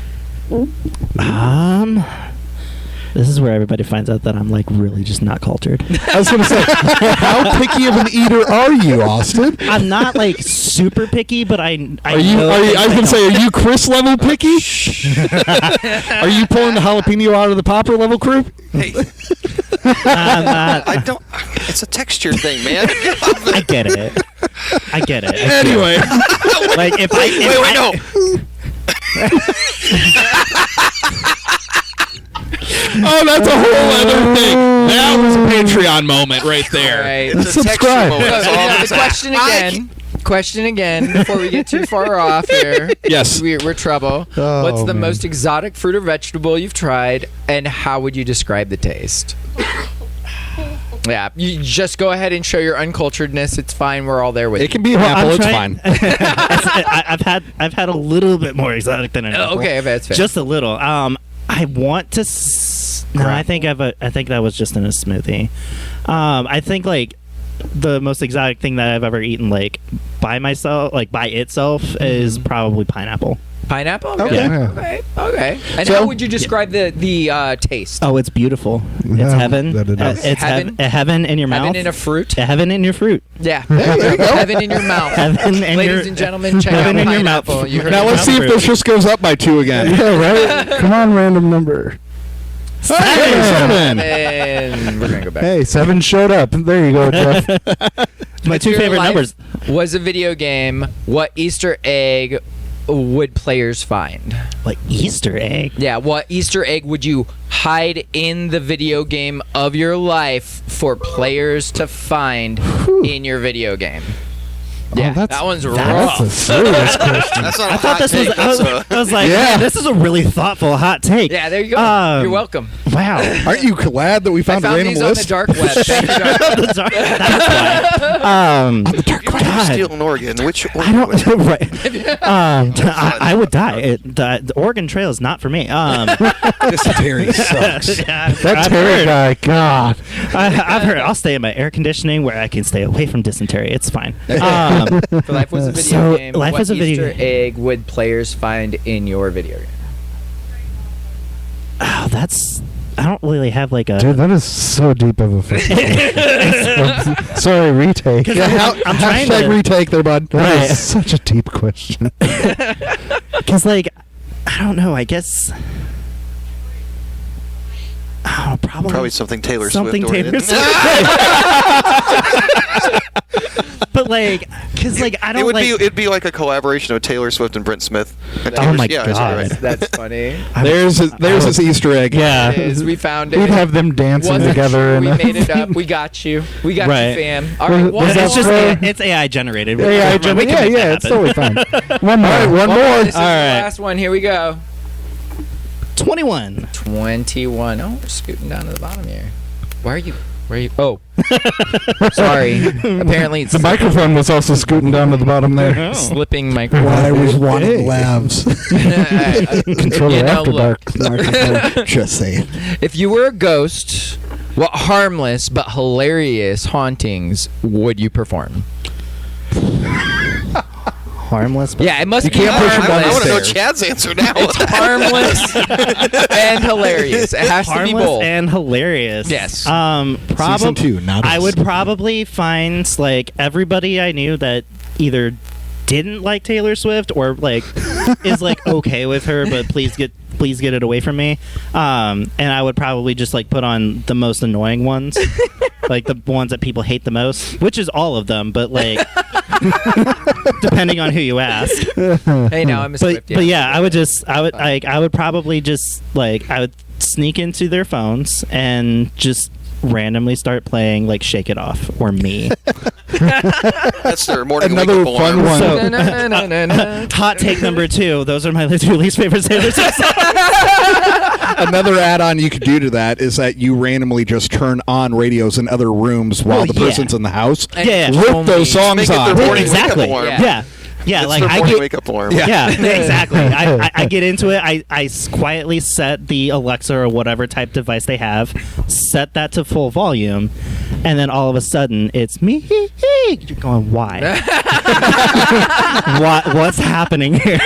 This is where everybody finds out that I'm like really just not cultured. I was going to say, how picky of an eater are you, Austin? I'm not like super picky, but I Are you? know I was things going to say, don't- are you Chris level picky? Are you pulling the jalapeno out of the popper level crew? Hey, I'm not. I don't. It's a texture thing, man. I get it. I get it. Anyway, Like if I oh, that's a whole other thing. That was a Patreon moment right there. All right. It's a texture Subscribe. moment. That's all I'm The saying. question again before we get too far off here. Yes. We're trouble. Oh, What's the man. most exotic fruit or vegetable you've tried, and how would you describe the taste? Yeah, you just go ahead and show your unculturedness. It's fine. We're all there with It you. can be an apple. It's fine. I've had a little bit more exotic than an apple. Okay, that's fair. Just a little. I want to. No, I think I think that was just in a smoothie. I think like the most exotic thing that I've ever eaten like by myself, like by itself, is probably pineapple. Pineapple? Okay. Yeah. Okay. And So- how would you describe the taste? Oh, it's beautiful. It's Yeah, heaven. that it is. It's Heaven? heaven in your mouth. Heaven in a fruit? Heaven in your fruit. Yeah. there you go. Heaven in your mouth. Heaven in Ladies your and gentlemen, check out heaven in your mouth. pineapple. You heard Now it let's see if this just goes up by 2 again. Yeah, right? Come on, random number. Hey, 7. And we're going to go back. Hey, 7 showed up. There you go, Jeff. My 2 Your favorite life numbers. Was a video game. What Easter egg would players find? Like Easter egg. Yeah, what Easter egg would you hide in the video game of your life for players to find in your video game? Yeah, that's- that one's That's a rough. serious question. That's not a I thought hot this was. take. I was That's a- like, Yeah. man, this is a really thoughtful hot take. Yeah, there you go. Um, You're welcome. Wow. Aren't you glad that we I found a found random these on the list? dark web. Thank you, dark web. That's why. If you were God. still in Oregon, which I don't. Right. I would die. The Oregon Trail is not for me. Dysentery sucks. Yeah, That I've Terry heard. guy, God. I've heard. I'll stay in my air conditioning where I can stay away from dysentery. It's fine. If Life was a video So, game, Life what was a video Easter egg would players find in your video game? Oh, that's. I don't really have like a. Dude, that is so deep of a first question. Sorry, retake. Yeah, I'm trying hashtag to- retake there, bud. That Right. is such a deep question. Because like, I don't know. I guess. Oh, probably something Taylor something Swift Taylor oriented. Swift. But like, because like I don't It'd be like a collaboration of Taylor Swift and Brent Smith. And Oh Taylor- my yeah, is that God. right? That's funny. There's his Easter egg. Yeah. It is. We found it. We'd have them dancing Wasn't together. true. And We made it up. We got you. We got Right. you, fam. All right. One Was that It's more. just it's AI generated. AI We gen- can yeah, make yeah, that it's happen. totally fine. One more. All right, one more. This is the All right. last one. Here we go. 21. 21. Oh, we're scooting down to the bottom here. Why are you? Where are you? Oh. Sorry. Apparently it's The microphone was also scooting down to the bottom there. slipping microphone. Why was wanting labs? Controller You know, after look. dark microphone. Just saying. If you were a ghost, what harmless but hilarious hauntings would you perform? Harmless. But Yeah, it must You be can't push him down I the want to know stairs. Chad's answer now. It's harmless and hilarious. It has to be harmless both. and hilarious. Yes. Season Probably. 2, not I us. would probably find like everybody I knew that either didn't like Taylor Swift or like is like okay with her, but please get it away from me. And I would probably just like put on the most annoying ones, like the ones that people hate the most, which is all of them, but like depending on who you ask. Hey, now I'm a Swift. But yeah, I would probably just like I would sneak into their phones and just randomly start playing like Shake It Off or Me. That's their morning Another wake-up fun alarm. one. So, hot take number 2. Those are my 2 least favorite Taylor Swift songs. Another add-on you could do to that is that you randomly just turn on radios in other rooms while Well, the yeah. person's in the house. Yeah. With those songs Make it on. their morning Exactly. wake-up alarm. Yeah. Yeah, It's like their I morning get wake-up alarm. Yeah. yeah, exactly. I get into it. I quietly set the Alexa or whatever type device they have, set that to full volume, and then all of a sudden it's me. You're going, why? What's happening here?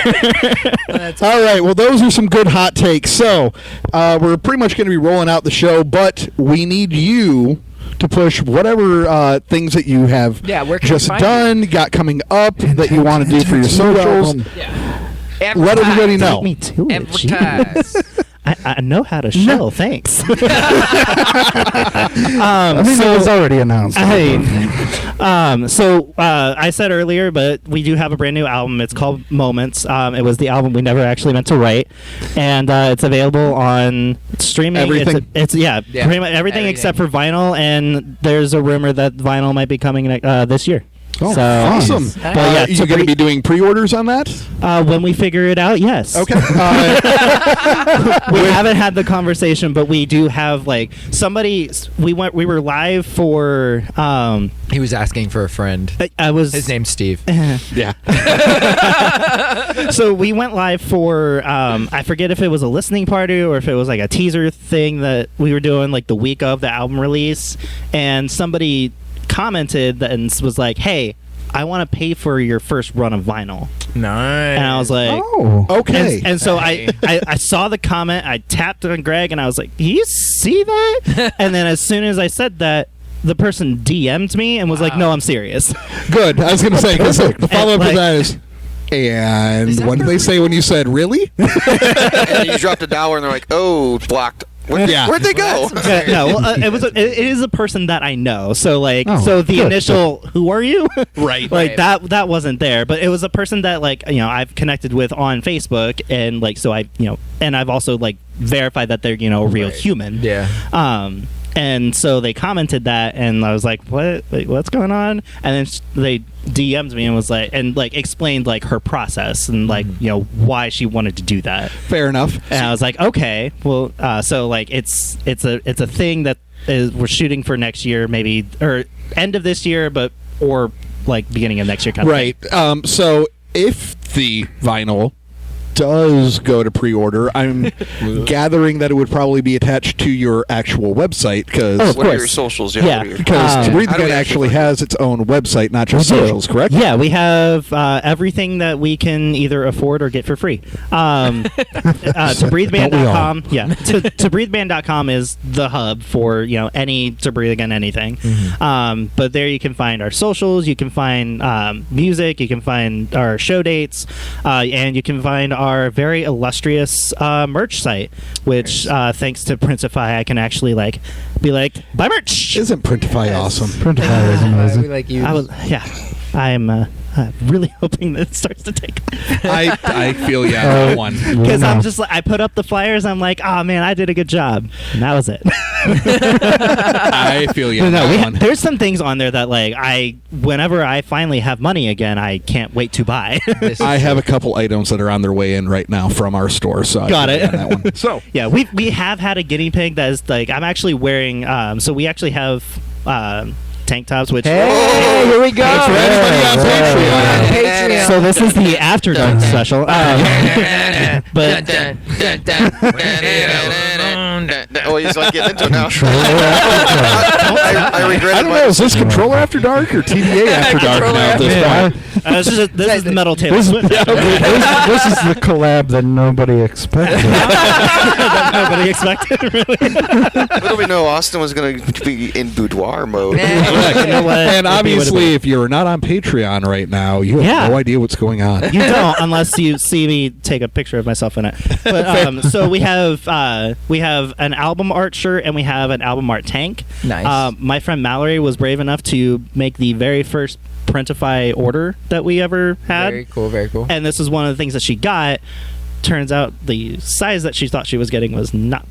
All right, well, those are some good hot takes. So we're pretty much going to be rolling out the show, but we need you to push whatever things that you have Yeah, where can just we find done, got coming up that you want to do for your socials. Let everybody know. Take me to it. Advertise. I know how to show. Thanks. I mean, it was already announced. I said earlier, but we do have a brand new album. It's called Moments. It was the album we never actually meant to write, and it's available on streaming. Everything. It's Yeah, pretty much everything except for vinyl. And there's a rumor that vinyl might be coming this year. Oh, So, awesome. Nice. But yeah, you going to be doing pre-orders on that? when we figure it out, yes. Okay. We haven't had the conversation, but we do have like somebody. We were live for. He was asking for a friend. I was. His name's Steve. Yeah. So we went live for. I forget if it was a listening party or if it was like a teaser thing that we were doing like the week of the album release, and somebody commented that and was like, "Hey, I want to pay for your first run of vinyl." Nice. And I was like, Oh. Okay. And so Hey. I saw the comment, I tapped on Greg, and I was like, "Do you see that?" And then as soon as I said that, the person DM'd me and was like, "No, I'm serious." Good. I was going to say, because the follow-up like- to that is, and Is that what did they say when you said, really? And you dropped $1 and they're like, oh, blocked. Yeah. Where'd they go? No, well, it is a person that I know. So like, Oh, so the good. initial, who are you? Right. Like Right. that wasn't there, but it was a person that like I've connected with on Facebook, and like so I and I've also like verified that they're a real Right. human. Yeah. And so they commented that, and I was like, "What? Wait, what's going on?" And then they DM'd me and was like, and like explained like her process and like why she wanted to do that. Fair enough. And I was like, okay, well, so like it's a thing that we're shooting for next year, maybe or end of this year, or like beginning of next year, kind of Right. thing. So if the vinyl does go to pre-order, I'm gathering that it would probably be attached to your actual website because What are your socials? Yeah. What are your- because To Breathe How do we Again actually actually find has its own website, not just We do. socials, correct? Yeah, we have everything that we can either afford or get for free. To breatheband.com. Yeah, to breatheband.com is the hub for any To Breathe Again anything. But there you can find our socials, you can find music, you can find our show dates, and you can find our very illustrious merch site, which thanks to Printify, I can actually be like, buy merch. Isn't Printify awesome? Printify is we amazing. like you. I'm really hoping that it starts to take. I feel you on that one. Because I'm just like, I put up the flyers. I'm like, oh man, I did a good job. And that was it. I feel you on No, that one. there's some things on there that whenever I finally have money again, I can't wait to buy. I have a couple items that are on their way in right now from our store, so Got I it. feel you on that one. So Yeah, we have had a guinea pig that is I'm actually wearing. So we actually have tank tops, which. Hey, here we go. for everybody on Patreon. Patreon. So this is the After Dark special. But Oh, he's like getting into it now. I regret I don't know. Is this Controller After Dark or TVA After Dark Controller now at After this Dark. point? this is the Metal Taylor This, Swift. this is the collab that nobody expected. That nobody expected, really. Little we know Austin was going to be in boudoir mode. Correct. You know what? And It would be what it obviously, if you're not on Patreon right now, you have Yeah. no idea what's going on. You don't unless you see me take a picture of myself in it. But so we have an album art shirt and we have an album art tank. Nice. My friend Mallory was brave enough to make the very first Printify order that we ever had. Very cool. Very cool. And this was one of the things that she got. Turns out the size that she thought she was getting was not.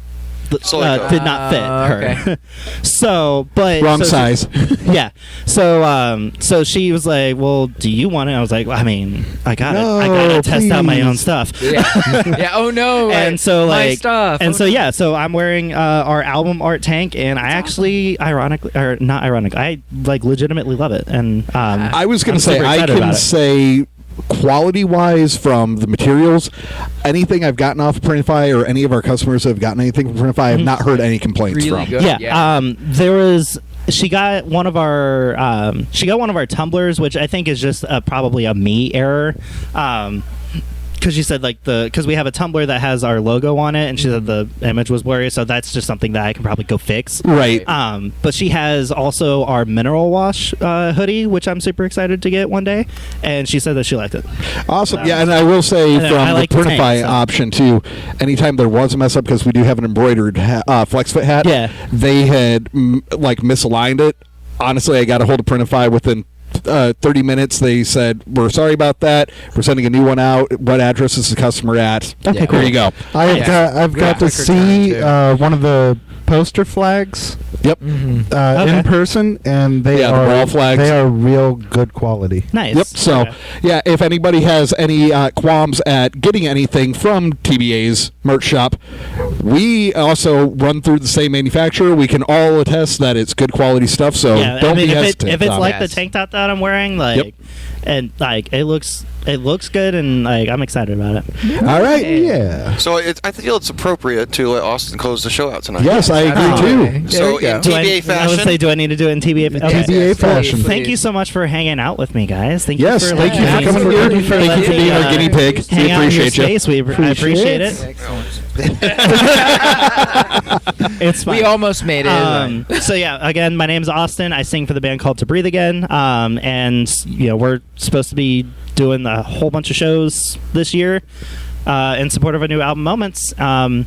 Did not fit her. Okay. Wrong so size. yeah. So she was like, "Well, do you want it?" I was like, "I mean, I gotta test out my own please. stuff." Yeah. Yeah. Oh no. And so my stuff. and Oh, so no. yeah, so I'm wearing our album art tank, and I actually, I legitimately love it. And I was going I'm to say, super I excited can about it. say quality-wise from the materials, anything I've gotten off of Printify or any of our customers that have gotten anything from Printify, I have not heard any complaints Really from. good. Yeah. There was. She got one of our tumblers, which I think is just probably a me error. Because she said because we have a tumbler that has our logo on it, and she said the image was blurry, so that's just something that I can probably go fix. Right. But she has also our mineral wash hoodie, which I'm super excited to get one day, and she said that she liked it. Awesome. Yeah, and I will say And I from like the the tank, Printify so. option too, anytime there was a mess up, because we do have an embroidered flex fit hat, Yeah. they had misaligned it. Honestly, I got a hold of Printify within 30 minutes. They said, "We're sorry about that. We're sending a new one out. What address is the customer at?" Okay, Yeah. cool. There you go. I've got to quicker see time, one of the poster flags Yep. Okay. in person, and they Yeah, the are wall flags. They are real good quality. Nice. Yep. So, Okay. yeah, if anybody has any qualms at getting anything from TBA's merch shop, we also run through the same manufacturer. We can all attest that it's good quality stuff. So Yeah, don't I mean, be if hesitant. it's Tom. like Yes. the tank top that I'm wearing, Yep. and it looks good, and I'm excited about it. All right. Yeah. So I feel it's appropriate to let Austin close the show out tonight. Yes, I agree Absolutely. too. So There we go. in Do I TBA would fashion. say, do I need to do it in TBA? Okay. TBA fashion. Thank you so much for hanging out with me, guys. Thank Yes, you for thank you for letting me- coming here. Thank you for being our guinea pig. We hang out in your appreciate you. space. I appreciate it. It's fine. We almost made it. So yeah, again, my name's Austin. I sing for the band called To Breathe Again, and we're supposed to be doing a whole bunch of shows this year in support of our new album, Moments. And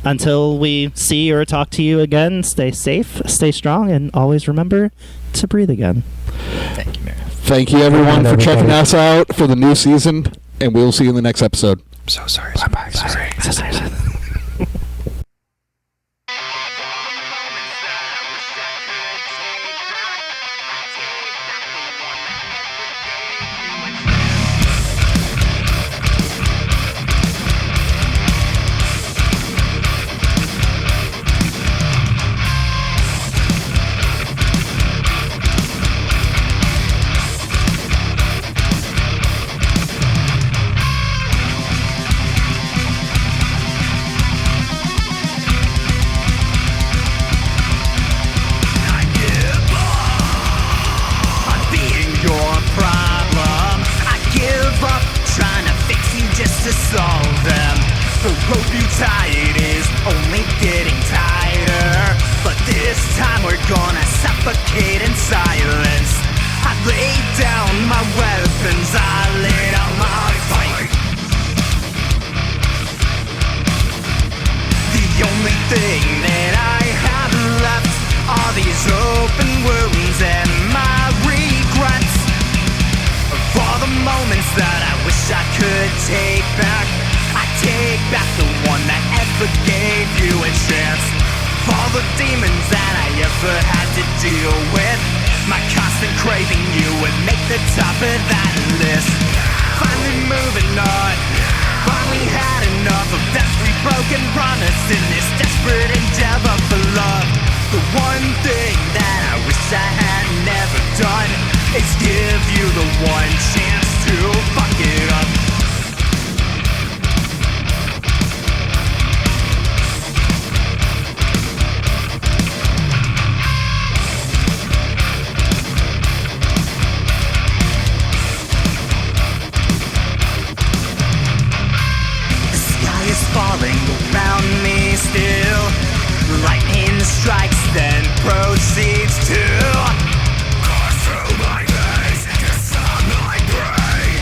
until we see or talk to you again, stay safe, stay strong, and always remember to breathe again. Thank you, Mary. Thank you, everyone, for checking us out for the new season, and we'll see you in the next episode. I'm so sorry. Bye-bye. Sorry. laid down my weapons, I laid out my fight. The only thing that I have left are these open wounds and my regrets. For the moments that I wish I could take back, I take back the one that ever gave you a chance. For the demons that I ever had to deal with, my constant craving you would make the top of that list. Finally moving on, finally had enough of every broken promise in this desperate endeavor for love. The one thing that I wish I had never done is give you the one chance to fuck it up. The sky is falling around me still. Lightning strikes, then proceeds to course through my veins, dissolve my brain.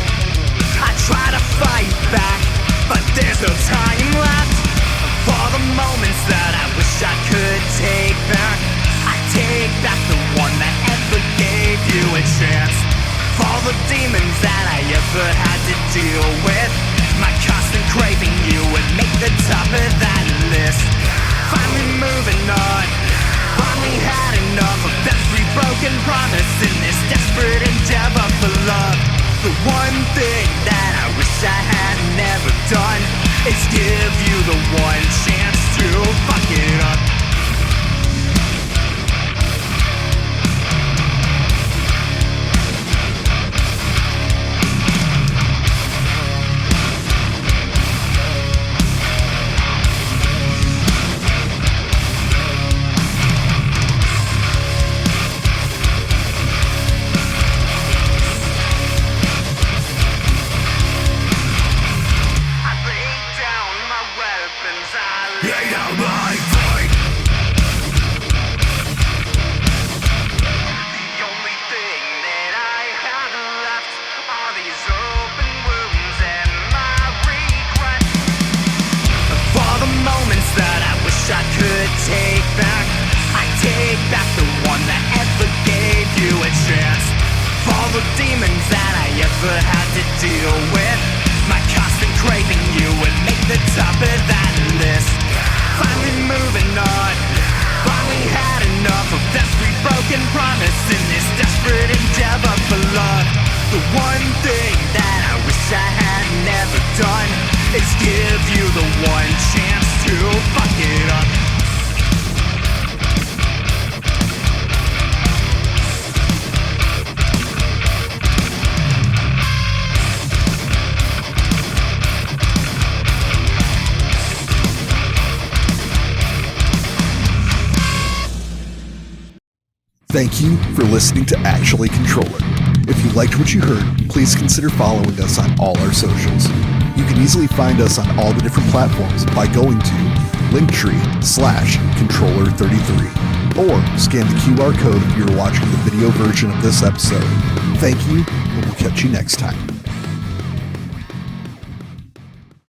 I try to fight back, but there's no time left. For the moments that I wish I could take back, I take back the one that ever gave you a chance. For the demons that I ever had to deal with, my constant craving you would make the top of that list. Finally moving on, finally had enough of every broken promise in this desperate endeavor for love. The one thing that I wish I had never done is give you the one chance to fuck it up. Take back, I take back the one that ever gave you a chance. For the demons that I ever had to deal with, my constant craving you would make the top of that list. Finally moving on, finally had enough of every broken promise in this desperate endeavor for love. The one thing that I wish I had never done is give you the one chance to fuck it up. Thank you for listening to Actually Contrøller. If you liked what you heard, please consider following us on all our socials. You can easily find us on all the different platforms by going to linktree/Contrøller33 or scan the QR code if you're watching the video version of this episode. Thank you, and we'll catch you next time.